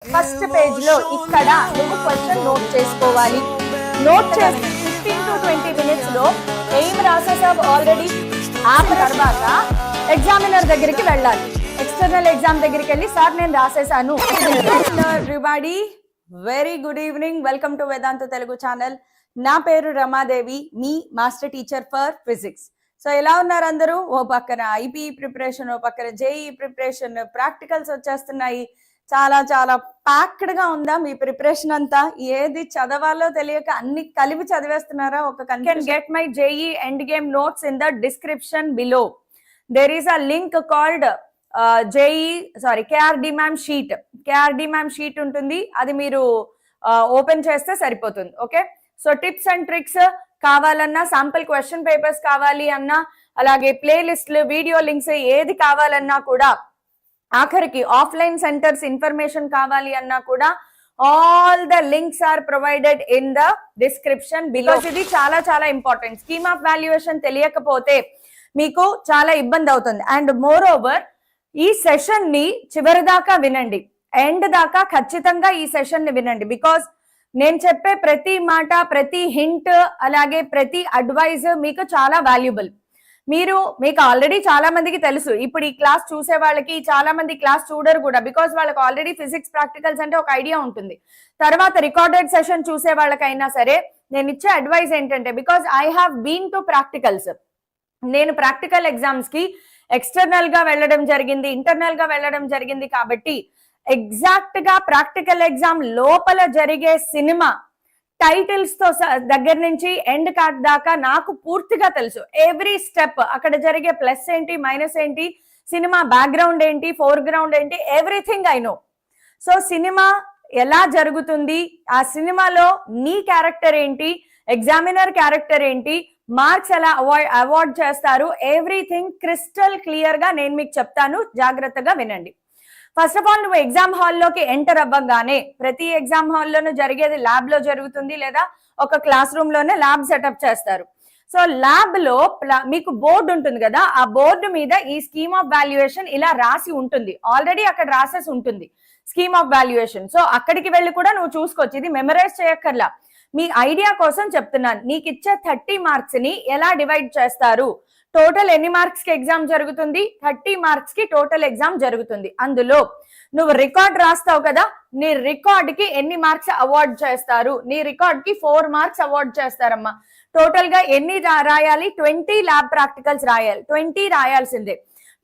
First page లో ఇక్కడ నువ్వు క్వశ్చన్ నోట్ చేసుకోవాలి. నోట్ చేసి 15 to 20 మినిట్స్ లో ఏం రాసేసావు ఆల్రెడీ యాప్ తర్వాత ఎగ్జామినర్ దగ్గరికి వెళ్ళాలి. ఎక్స్టర్నల్ ఎగ్జామ్ దగ్గరికి వెళ్ళి సార్ నేను రాసేసాను. Everybody very good evening, welcome to Vedanta Telugu channel. నా పేరు రమాదేవి, మీ master teacher for physics. So ఎలా ఉన్నారు అందరూ? ఓ పక్కన ఐపీఈ ప్రిపరేషన్, ఓ పక్కన జేఈ ప్రిపరేషన్, ప్రాక్టికల్స్ వచ్చేస్తున్నాయి. చాలా చాలా ప్యాక్డ్ గా ఉందా మీ ప్రిపరేషన్ అంతా? ఏది చదవాలో తెలియక అన్ని కలిపి చదివేస్తున్నారా? ఒక can get my JE end game notes in the description below. There is a link called KRD ma'am sheet. KRD ma'am sheet ఉంటుంది, అది మీరు ఓపెన్ చేస్తే సరిపోతుంది. Okay, so tips and tricks కావాలన్నా, శాంపుల్ క్వశ్చన్ పేపర్స్ కావాలి అన్నా, అలాగే ప్లేలిస్ట్లు, video links ఏది కావాలన్నా కూడా, ఆఖరికి ఆఫ్లైన్ సెంటర్స్ ఇన్ఫర్మేషన్ కావాలి అన్నా కూడా all the links are provided in the description below. ఇది చాలా చాలా ఇంపార్టెంట్. స్కీమ్ ఆఫ్ వాల్యుయేషన్ తెలియకపోతే మీకు చాలా ఇబ్బంది అవుతుంది. అండ్ మోర్ ఓవర్ ఈ సెషన్ ని చివరి దాకా వినండి, ఎండ్ దాకా ఖచ్చితంగా ఈ సెషన్ ని వినండి. బికాస్ నేను చెప్పే ప్రతి మాట, ప్రతి హింట్, అలాగే ప్రతి అడ్వైజ్ మీకు చాలా వాల్యుబుల్. మీకు ఆల్రెడీ చాలా మందికి తెలుసు. ఇప్పుడు ఈ క్లాస్ చూసే వాళ్ళకి చాలా మంది క్లాస్ చూడరు కూడా, బికాస్ వాళ్ళకి ఆల్రెడీ ఫిజిక్స్ ప్రాక్టికల్స్ అంటే ఒక ఐడియా ఉంటుంది. తర్వాత రికార్డెడ్ సెషన్ చూసే వాళ్ళకైనా సరే నేను ఇచ్చే అడ్వైస్ ఏంటంటే, because I have been to practicals. నేను ప్రాక్టికల్ ఎగ్జామ్స్ కి ఎక్స్టర్నల్ గా వెళ్ళడం జరిగింది, ఇంటర్నల్ గా వెళ్ళడం జరిగింది. కాబట్టి ఎగ్జాక్ట్ గా ప్రాక్టికల్ ఎగ్జామ్ లోపల జరిగే సినిమా టైటిల్స్ తో దగ్గర నుంచి ఎండ్ కార్డ్ దాకా నాకు పూర్తిగా తెలుసు. ఎవ్రీ స్టెప్, అక్కడ జరిగే ప్లస్ ఏంటి, మైనస్ ఏంటి, సినిమా బ్యాక్గ్రౌండ్ ఏంటి, ఫోర్ గ్రౌండ్ ఏంటి, everything I know. So cinema ఎలా జరుగుతుంది, ఆ సినిమాలో నీ క్యారెక్టర్ ఏంటి, ఎగ్జామినర్ క్యారెక్టర్ ఏంటి, మార్క్స్ ఎలా అవార్డ్ చేస్తారు, ఎవ్రీథింగ్ క్రిస్టల్ క్లియర్ గా నేను మీకు చెప్తాను. జాగ్రత్తగా వినండి. ఫస్ట్ ఆఫ్ ఆల్, నువ్వు ఎగ్జామ్ హాల్లోకి ఎంటర్ అవ్వగానే, ప్రతి ఎగ్జామ్ హాల్లోనూ జరిగేది ల్యాబ్ లో జరుగుతుంది, లేదా ఒక క్లాస్ రూమ్ లోనే ల్యాబ్ సెటప్ చేస్తారు. సో ల్యాబ్ లో మీకు బోర్డు ఉంటుంది కదా, ఆ బోర్డు మీద ఈ స్కీమ్ ఆఫ్ వాల్యుయేషన్ ఇలా రాసి ఉంటుంది. ఆల్రెడీ అక్కడ రాసేసి ఉంటుంది స్కీమ్ ఆఫ్ వాల్యుయేషన్. సో అక్కడికి వెళ్ళి కూడా నువ్వు చూసుకోవచ్చు. ఇది మెమరైజ్ చేయక్కర్లా, మీ ఐడియా కోసం చెప్తున్నాను. నీకు ఇచ్చే 30 మార్క్స్ ని ఎలా డివైడ్ చేస్తారు, టోటల్ ఎన్ని మార్క్స్ కి ఎగ్జామ్ జరుగుతుంది, 30 మార్క్స్ కి టోటల్ ఎగ్జామ్ జరుగుతుంది. అందులో నువ్వు రికార్డ్ రాస్తావు కదా, నీ రికార్డ్ కి ఎన్ని మార్క్స్ అవార్డ్ చేస్తారు? నీ రికార్డ్ కి 4 మార్క్స్ అవార్డ్ చేస్తారమ్మా. టోటల్ గా ఎన్ని రాయాలి? 20 ల్యాబ్ ప్రాక్టికల్స్ రాయాలి. 20 రాయాల్సిందే.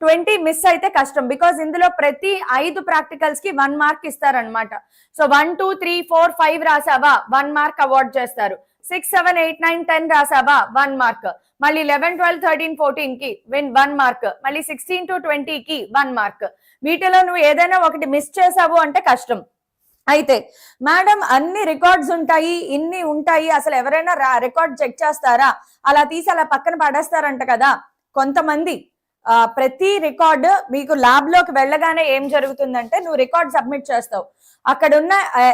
20 మిస్ అయితే కష్టం, బికాస్ ఇందులో ప్రతి 5 ప్రాక్టికల్స్ కి 1 మార్క్ ఇస్తారనమాట. సో 1, 2, 3, 4, 5 రాసావా 1 మార్క్ అవార్డ్ చేస్తారు. 6, 7, 8, 9, 10 రాసావా 1 మార్క్. మళ్ళీ 11, 12, 13, 14 కి 1 మార్క్. మళ్ళీ 16 to 20 కి 1 మార్క్. వీటిలో నువ్వు ఏదైనా ఒకటి మిస్ చేసావు అంటే కష్టం. అయితే మేడం అన్ని రికార్డ్స్ ఉంటాయి, ఇన్ని ఉంటాయి, అసలు ఎవరైనా రికార్డ్ చెక్ చేస్తారా, అలా తీసి అలా పక్కన పడేస్తారంట కదా కొంతమంది. ప్రతి రికార్డు మీకు ల్యాబ్ లోకి వెళ్ళగానే ఏం జరుగుతుందంటే, నువ్వు రికార్డ్ సబ్మిట్ చేస్తావు. అక్కడ ఉన్న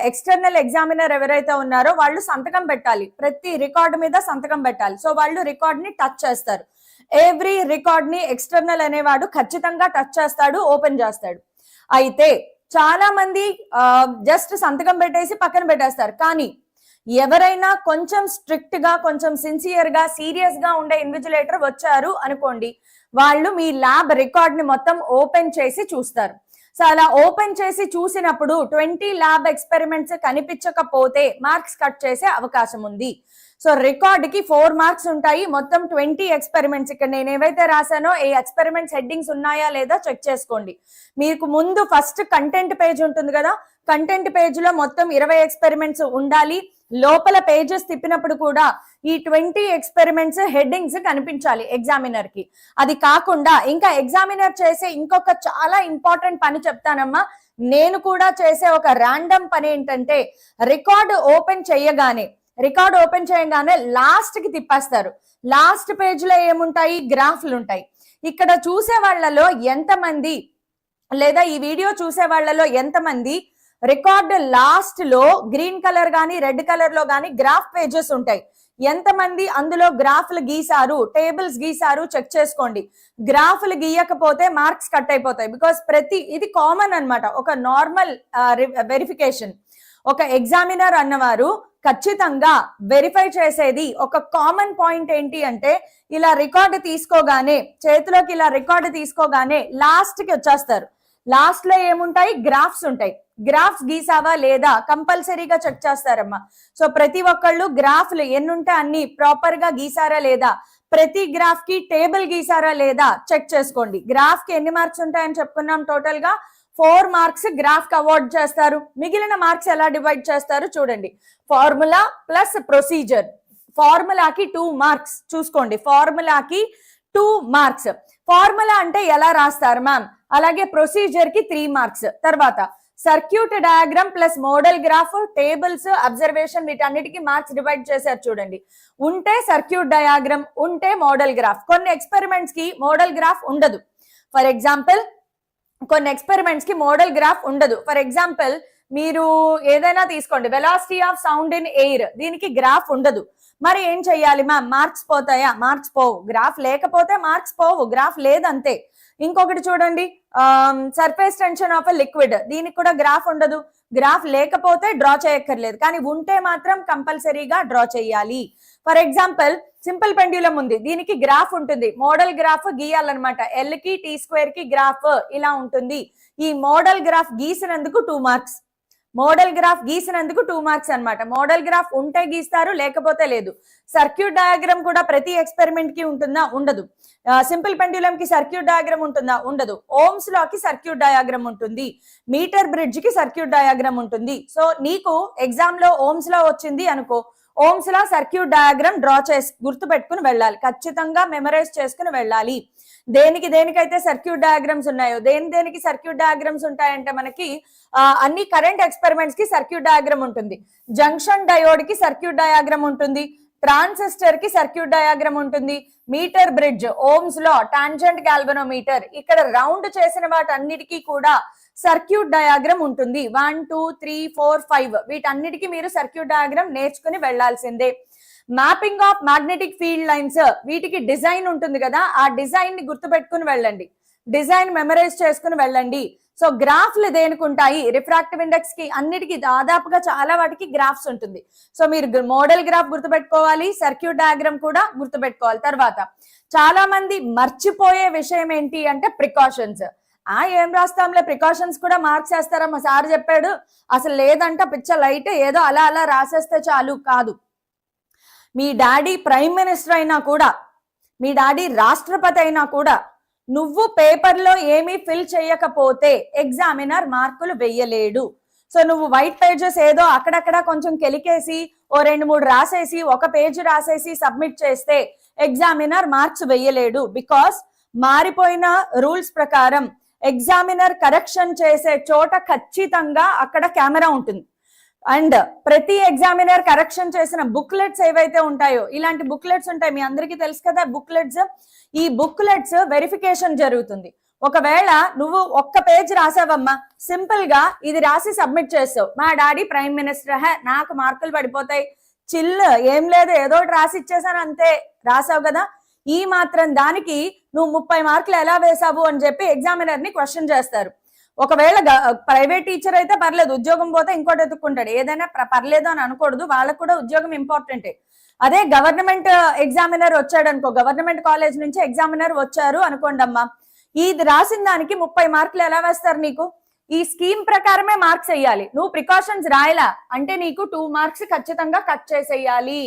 ఎక్స్టర్నల్ ఎగ్జామినర్ ఎవరైతే ఉన్నారో వాళ్ళు సంతకం పెట్టాలి, ప్రతి రికార్డు మీద సంతకం పెట్టాలి. సో వాళ్ళు రికార్డ్ ని టచ్ చేస్తారు. ఎవ్రీ రికార్డ్ ని ఎక్స్టర్నల్ అనేవాడు ఖచ్చితంగా టచ్ చేస్తాడు, ఓపెన్ చేస్తాడు. అయితే చాలా మంది జస్ట్ సంతకం పెట్టేసి పక్కన పెట్టేస్తారు. కానీ ఎవరైనా కొంచెం స్ట్రిక్ట్ గా, కొంచెం సిన్సియర్ గా, సీరియస్ గా ఉండే ఇన్విజిలేటర్ వచ్చారు అనుకోండి, వాళ్ళు మీ ల్యాబ్ రికార్డ్ ని మొత్తం ఓపెన్ చేసి చూస్తారు. సో అలా ఓపెన్ చేసి చూసినప్పుడు 20 ల్యాబ్ ఎక్స్పెరిమెంట్స్ కనిపించకపోతే మార్క్స్ కట్ చేసే అవకాశం ఉంది. సో రికార్డ్ కి 4 మార్క్స్ ఉంటాయి, మొత్తం 20 ఎక్స్పెరిమెంట్స్. ఇక్కడ నేను ఏవైతే రాశానో ఈ ఎక్స్పెరిమెంట్స్ హెడ్డింగ్స్ ఉన్నాయా లేదా చెక్ చేసుకోండి. మీకు ముందు ఫస్ట్ కంటెంట్ పేజ్ ఉంటుంది కదా, కంటెంట్ పేజ్ లో మొత్తం 20 ఎక్స్పెరిమెంట్స్ ఉండాలి. లోపల పేజెస్ తిప్పినప్పుడు కూడా ఈ 20 ఎక్స్పెరిమెంట్స్ హెడ్డింగ్స్ కనిపించాలి ఎగ్జామినర్ కి. అది కాకుండా ఇంకా ఎగ్జామినర్ చేసే ఇంకొక చాలా ఇంపార్టెంట్ పని చెప్తానమ్మా. నేను కూడా చేసే ఒక ర్యాండమ్ పని ఏంటంటే, రికార్డ్ ఓపెన్ చేయగానే లాస్ట్ కి తిప్పేస్తారు. లాస్ట్ పేజ్ లో ఏముంటాయి? గ్రాఫ్లు ఉంటాయి. ఇక్కడ చూసే వాళ్ళలో ఎంతమంది, లేదా ఈ వీడియో చూసే వాళ్ళలో ఎంతమంది రికార్డ్ లాస్ట్ లో గ్రీన్ కలర్ గానీ రెడ్ కలర్ లో గానీ గ్రాఫ్ పేజెస్ ఉంటాయి, ఎంతమంది అందులో గ్రాఫ్లు గీసారు, టేబుల్స్ గీసారు చెక్ చేసుకోండి. గ్రాఫ్లు గీయకపోతే మార్క్స్ కట్ అయిపోతాయి. బికాస్ ఇది కామన్ అన్నమాట, ఒక నార్మల్ వెరిఫికేషన్. ఒక ఎగ్జామినర్ అన్నవారు ఖచ్చితంగా వెరిఫై చేసేది ఒక కామన్ పాయింట్ ఏంటి అంటే, ఇలా రికార్డు తీసుకోగానే, చేతిలోకి ఇలా రికార్డు తీసుకోగానే లాస్ట్ కి వచ్చేస్తారు. లాస్ట్ లో ఏముంటాయి? గ్రాఫ్స్ ఉంటాయి. గ్రాఫ్స్ గీసావా లేదా కంపల్సరీగా చెక్ చేస్తారమ్మా. సో ప్రతి ఒక్కళ్ళు గ్రాఫ్లు ఎన్నుంటే అన్ని ప్రాపర్ గా గీసారా లేదా, ప్రతి గ్రాఫ్ కి టేబుల్ గీసారా లేదా చెక్ చేసుకోండి. గ్రాఫ్ కి ఎన్ని మార్క్స్ ఉంటాయని చెప్పుకున్నాం? టోటల్ గా 4 మార్క్స్ గ్రాఫ్ కి అవార్డ్ చేస్తారు. మిగిలిన మార్క్స్ ఎలా డివైడ్ చేస్తారు చూడండి. Formula plus procedure. ఫార్ములాకి 2 మార్క్స్ చూసుకోండి. ఫార్ములాకి 2 మార్క్స్. ఫార్ములా అంటే ఎలా రాస్తారు మ్యామ్? అలాగే ప్రొసీజర్ కి 3 మార్క్స్. తర్వాత circuit diagram plus model graph, tables, observation, వీటన్నిటికీ మార్క్స్ డివైడ్ చేశారు చూడండి. ఉంటే సర్క్యూట్ డయాగ్రామ్, ఉంటే మోడల్ గ్రాఫ్. కొన్ని ఎక్స్పెరిమెంట్స్ కి మోడల్ గ్రాఫ్ ఉండదు. ఫర్ ఎగ్జాంపుల్ కొన్ని ఎక్స్పెరిమెంట్స్ కి మోడల్ గ్రాఫ్ ఉండదు. ఫర్ ఎగ్జాంపుల్ మీరు ఏదైనా తీసుకోండి, velocity of sound in air, దీనికి గ్రాఫ్ ఉండదు. మరి ఏం చెయ్యాలి మ్యామ్? మార్క్స్ పోతాయా? మార్క్స్ పోవు. గ్రాఫ్ లేకపోతే మార్క్స్ పోవు, గ్రాఫ్ లేదంతే. ఇంకొకటి చూడండి, surface tension of a liquid, దీనికి కూడా గ్రాఫ్ ఉండదు. గ్రాఫ్ లేకపోతే డ్రా చేయక్కర్లేదు, కానీ ఉంటే మాత్రం కంపల్సరీగా డ్రా చేయాలి. ఫర్ ఎగ్జాంపుల్ సింపుల్ పెండ్యులం ఉంది, దీనికి గ్రాఫ్ ఉంటుంది. మోడల్ గ్రాఫ్ గీయాలన్నమాట. ఎల్ కి టీ స్క్వేర్ కి గ్రాఫ్ ఇలా ఉంటుంది. ఈ మోడల్ గ్రాఫ్ గీసినందుకు 2 మార్క్స్. మోడల్ గ్రాఫ్ గీసినందుకు 2 మార్క్స్ అన్నమాట. మోడల్ గ్రాఫ్ ఉంటే గీస్తారు, లేకపోతే లేదు. సర్క్యూట్ డయాగ్రామ్ కూడా ప్రతి ఎక్స్పెరిమెంట్ కి ఉంటుందా? ఉండదు. సింపుల్ పెండ్యులం కి సర్క్యూట్ డయాగ్రామ్ ఉంటుందా? ఉండదు. ఓమ్స్ లా కి సర్క్యూట్ డయాగ్రామ్ ఉంటుంది. మీటర్ బ్రిడ్జ్ కి సర్క్యూట్ డయాగ్రామ్ ఉంటుంది. సో నీకు ఎగ్జామ్ లో ఓమ్స్ లా వచ్చింది అనుకో, Ohm's law circuit diagram draw చేసి గుర్తు పెట్టుకుని వెళ్ళాలి. ఖచ్చితంగా మెమరైజ్ చేసుకుని వెళ్ళాలి. దేనికైతే సర్క్యూట్ డయాగ్రామ్స్ ఉన్నాయో, దేనికి సర్క్యూట్ డయాగ్రామ్స్ ఉంటాయంటే మనకి అన్ని కరెంట్ ఎక్స్పెరిమెంట్స్ కి సర్క్యూట్ డయాగ్రామ్ ఉంటుంది. జంక్షన్ డయోడ్ కి సర్క్యూట్ డయాగ్రామ్ ఉంటుంది. ట్రాన్సిస్టర్ కి సర్క్యూట్ డయాగ్రామ్ ఉంటుంది. Metre bridge, Ohm's law, tangent galvanometer, ఇక్కడ రౌండ్ చేసిన వాటన్నిటికీ కూడా సర్క్యూట్ డయాగ్రామ్ ఉంటుంది. 1 2 3 4 5 వీటన్నిటికీ మీరు సర్క్యూట్ డయాగ్రామ్ నేర్చుకుని వెళ్లాల్సిందే. Mapping of magnetic field lines, వీటికి డిజైన్ ఉంటుంది కదా, ఆ డిజైన్ ని గుర్తుపెట్టుకుని వెళ్ళండి. డిజైన్ మెమరైజ్ చేసుకుని వెళ్ళండి. సో గ్రాఫ్లు దేనికి ఉంటాయి? రిఫ్రాక్టివ్ ఇండెక్స్ కి, అన్నిటికీ దాదాపుగా చాలా వాటికి గ్రాఫ్స్ ఉంటుంది. సో మీరు మోడల్ గ్రాఫ్ గుర్తుపెట్టుకోవాలి, సర్క్యూట్ డయాగ్రామ్ కూడా గుర్తుపెట్టుకోవాలి. తర్వాత చాలా మంది మర్చిపోయే విషయం ఏంటి అంటే ప్రికాషన్స్. ఏం రాస్తాంలే, ప్రికాషన్స్ కూడా మార్క్స్ వేస్తారా, మా సార్ చెప్పాడు, అసలు లేదంట, పిచ్చ లైట్, ఏదో అలా అలా రాసేస్తే చాలు. కాదు. మీ డాడీ ప్రైమ్ మినిస్టర్ అయినా కూడా, మీ డాడీ రాష్ట్రపతి అయినా కూడా, నువ్వు పేపర్లో ఏమీ ఫిల్ చేయకపోతే ఎగ్జామినర్ మార్కులు వెయ్యలేడు. సో నువ్వు వైట్ పేజెస్ ఏదో అక్కడక్కడ కొంచెం కెలికేసి ఓ 2-3 రాసేసి, ఒక పేజ్ రాసేసి సబ్మిట్ చేస్తే ఎగ్జామినర్ మార్క్స్ వెయ్యలేడు. బికాస్ మారిపోయిన రూల్స్ ప్రకారం ఎగ్జామినర్ కరెక్షన్ చేసే చోట ఖచ్చితంగా అక్కడ కెమెరా ఉంటుంది. అండ్ ప్రతి ఎగ్జామినర్ కరెక్షన్ చేసిన బుక్లెట్స్ ఏవైతే ఉంటాయో, ఇలాంటి బుక్లెట్స్ ఉంటాయి, మీ అందరికీ తెలుసు కదా బుక్లెట్స్. ఈ బుక్లెట్స్ వెరిఫికేషన్ జరుగుతుంది. ఒకవేళ నువ్వు ఒక్క పేజ్ రాసావమ్మా, సింపుల్ గా ఇది రాసి సబ్మిట్ చేస్తావు, మా డాడీ ప్రైమ్ మినిస్టర్, నాకు మార్కులు పడిపోతాయి, చిల్, ఏం లేదు, ఏదో రాసి ఇచ్చేసాను అంతే, రాసావు కదా, ఈ మాత్రం దానికి నువ్వు 30 మార్కులు ఎలా వేసావు అని చెప్పి ఎగ్జామినర్ ని క్వశ్చన్ చేస్తారు. ఒకవేళ ప్రైవేట్ టీచర్ అయితే పర్లేదు, ఉద్యోగం పోతే ఇంకోటి ఎత్తుక్కుంటాడు, ఏదైనా పర్లేదు అని అనకూడదు, వాళ్ళకు కూడా ఉద్యోగం ఇంపార్టెంటే. అదే గవర్నమెంట్ ఎగ్జామినర్ వచ్చాడు అనుకో, గవర్నమెంట్ కాలేజ్ నుంచి ఎగ్జామినర్ వచ్చారు అనుకోండి అమ్మా, ఇది రాసిన దానికి 30 మార్కులు ఎలా వేస్తారు నీకు? ఈ స్కీమ్ ప్రకారమే మార్క్స్ వేయాలి. నువ్వు ప్రికాషన్స్ రాయలా అంటే నీకు 2 మార్క్స్ ఖచ్చితంగా కట్ చేసేయాలి.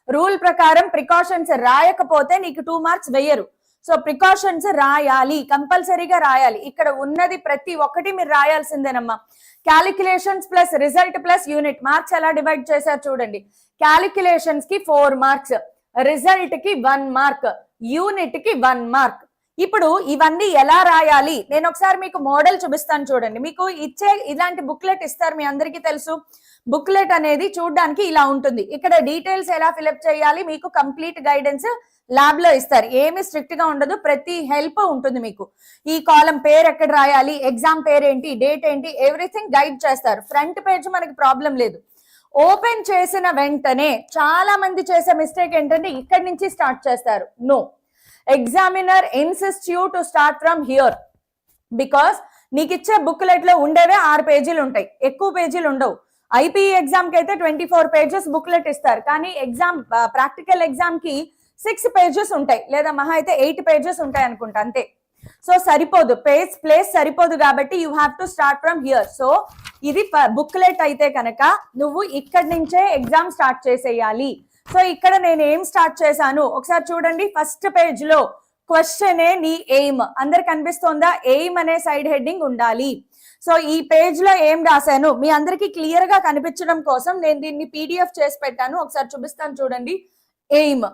రూల్ ప్రకారం ప్రికాషన్స్ రాయకపోతే నీకు 2 మార్క్స్ వేయరు. సో ప్రికాషన్స్ రాయాలి, కంపల్సరీగా రాయాలి. ఇక్కడ ఉన్నది ప్రతి ఒక్కటి మీరు రాయాల్సిందేనమ్మా. Calculations plus result plus unit, marks ఎలా డివైడ్ చేశారు చూడండి. క్యాలిక్యులేషన్స్ కి 4 మార్క్స్, రిజల్ట్ కి 1 మార్క్, యూనిట్ కి 1 మార్క్. ఇప్పుడు ఇవన్నీ ఎలా రాయాలి నేను ఒకసారి మీకు మోడల్ చూపిస్తాను చూడండి. మీకు ఇచ్చే ఇలాంటి బుక్లెట్ ఇస్తారు, మీ అందరికీ తెలుసు. బుక్లెట్ అనేది చూడడానికి ఇలా ఉంటుంది. ఇక్కడ డీటెయిల్స్ ఎలా ఫిల్అప్ చేయాలి మీకు కంప్లీట్ గైడెన్స్ ల్యాబ్ లో ఇస్తారు. ఏమి స్ట్రిక్ట్ గా ఉండదు, ప్రతి హెల్ప్ ఉంటుంది మీకు. ఈ కాలం పేరు ఎక్కడ రాయాలి, ఎగ్జామ్ పేరు ఏంటి, డేట్ ఏంటి, ఎవ్రీథింగ్ గైడ్ చేస్తారు. ఫ్రంట్ పేజ్ మనకి ప్రాబ్లం లేదు, ఓపెన్ చేసిన వెంటనే చాలా మంది చేసే మిస్టేక్ ఏంటంటే ఇక్కడి నుంచి స్టార్ట్ చేస్తారు. No, examiner insist you to start from here. Because నీకు ఇచ్చే బుక్లెట్ లో ఉండేవే 6 పేజీలు ఉంటాయి, ఎక్కువ పేజీలు ఉండవు. ఐపీఈ ఎగ్జామ్ కి అయితే 24 పేజెస్ బుక్లెట్ ఇస్తారు, కానీ ఎగ్జామ్ ప్రాక్టికల్ ఎగ్జామ్ కి 6 పేజెస్ ఉంటాయి, లేదా మహా అయితే 8 పేజెస్ ఉంటాయి అనుకుంటా, అంతే. సో సరిపోదు, ప్లేస్ సరిపోదు, కాబట్టి you have to start from here. So ఇది బుక్లెట్ అయితే కనుక నువ్వు ఇక్కడి నుంచే ఎగ్జామ్ స్టార్ట్ చేసేయాలి. సో ఇక్కడ నేను ఏం స్టార్ట్ చేశాను ఒకసారి చూడండి. ఫస్ట్ పేజ్ లో క్వశ్చన్ నీ ఎయిమ్ అందరు కనిపిస్తోందా? ఎయిమ్ అనే సైడ్ హెడ్డింగ్ ఉండాలి. సో ఈ పేజ్ లో ఏం రాశాను మీ అందరికి క్లియర్ గా కనిపించడం కోసం నేను దీన్ని పీడిఎఫ్ చేసి పెట్టాను, ఒకసారి చూపిస్తాను చూడండి. ఎయిమ్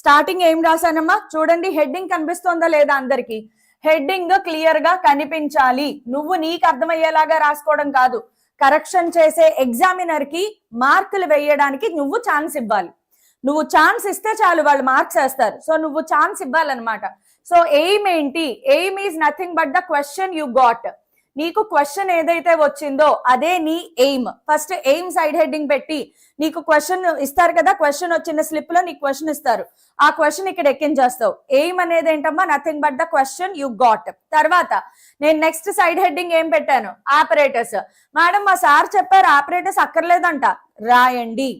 స్టార్టింగ్ ఏం రాశానమ్మా చూడండి. హెడ్డింగ్ కనిపిస్తోందా లేదా? అందరికి హెడ్డింగ్ క్లియర్ గా కనిపించాలి. నువ్వు నీకు అర్థమయ్యేలాగా రాసుకోవడం కాదు, కరెక్షన్ చేసే ఎగ్జామినర్ కి మార్కులు వేయడానికి నువ్వు ఛాన్స్ ఇవ్వాలి. నువ్వు ఛాన్స్ ఇస్తే చాలు, వాళ్ళు మార్క్స్ వేస్తారు. సో నువ్వు ఛాన్స్ ఇవ్వాలన్నమాట. సో ఎయిమ్ ఏంటి? Aim is nothing but the question you got. నీకు క్వశ్చన్ ఏదైతే వచ్చిందో అదే నీ aim. First aim side heading పెట్టి నీకు క్వశ్చన్ ఇస్తారు కదా, క్వశ్చన్ వచ్చిన స్లిప్ లో నీకు క్వశ్చన్ ఇస్తారు, ఆ క్వశ్చన్ ఇక్కడ ఎక్కించేస్తావు. ఎయిమ్ అనేది ఏంటమ్మా? Nothing but the question you got. తర్వాత నేను నెక్స్ట్ సైడ్ హెడ్డింగ్ ఏం పెట్టాను? ఆపరేటర్స్. మేడం మా సార్ చెప్పారు ఆపరేటర్స్ అక్కర్లేదంట. రాయండి.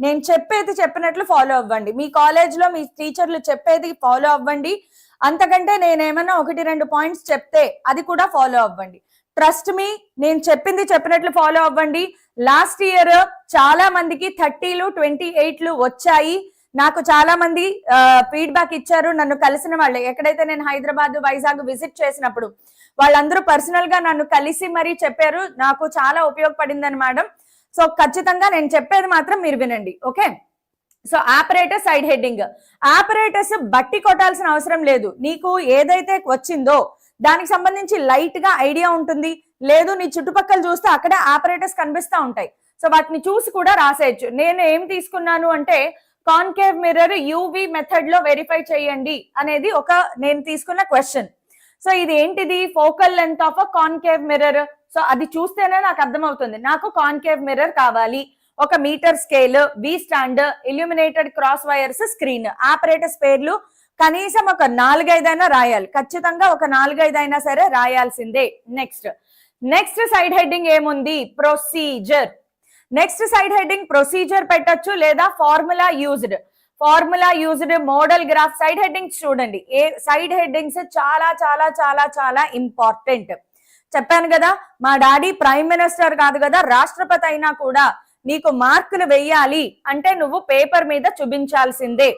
నేను చెప్పేది చెప్పినట్లు ఫాలో అవ్వండి. మీ కాలేజ్ లో మీ టీచర్లు చెప్పేది ఫాలో అవ్వండి. అంతకంటే నేనేమన్నా 1-2 పాయింట్స్ చెప్తే అది కూడా ఫాలో అవ్వండి. ట్రస్ట్ మీ, నేను చెప్పింది చెప్పినట్లు ఫాలో అవ్వండి. లాస్ట్ ఇయర్ చాలా మందికి 30లు 28లు వచ్చాయి. నాకు చాలా మంది ఫీడ్బ్యాక్ ఇచ్చారు, నన్ను కలిసిన వాళ్ళు. ఎక్కడైతే నేను హైదరాబాద్ వైజాగ్ విజిట్ చేసినప్పుడు వాళ్ళందరూ పర్సనల్ గా నన్ను కలిసి మరీ చెప్పారు, నాకు చాలా ఉపయోగపడిందని మేడం. సో ఖచ్చితంగా నేను చెప్పేది మాత్రం మీరు వినండి, okay? So operator side heading. Operators బట్టి కొట్టాల్సిన అవసరం లేదు. నీకు ఏదైతే వచ్చిందో దానికి సంబంధించి లైట్ గా ఐడియా ఉంటుంది, లేదు నీ చుట్టుపక్కల చూస్తే అక్కడే ఆపరేటర్స్ కనిపిస్తూ ఉంటాయి. సో వాటిని చూసి కూడా రాసేయచ్చు. నేను ఏం తీసుకున్నాను అంటే కాన్కేవ్ మిర్రర్ యూవి మెథడ్ లో వెరిఫై చేయండి అనేది ఒక నేను తీసుకున్న క్వశ్చన్. సో ఇది ఏంటిది? Focal length of a concave mirror. So అది చూస్తేనే నాకు అర్థమవుతుంది, నాకు కాన్కేవ్ మిర్రర్ కావాలి. 1 metre scale, V stand, illuminated cross wires, screen. Operators పేర్లు కనీసం ఒక 4-5 అయినా రాయాలి, ఖచ్చితంగా ఒక 4-5 అయినా సరే రాయాల్సిందే. నెక్స్ట్ సైడ్ హెడ్డింగ్ ఏముంది? Procedure. Next side heading procedure పెట్టచ్చు, లేదా formula used. Formula used, model graph. Side headings చూడండి. సైడ్ హెడ్డింగ్స్ చాలా చాలా చాలా చాలా ఇంపార్టెంట్. చెప్పాను కదా, మా డాడీ ప్రైమ్ మినిస్టర్ కాదు కదా, రాష్ట్రపతి అయినా కూడా నీకు మార్కులు వెయ్యాలి అంటే నువ్వు పేపర్ మీద చూపించాల్సిందే,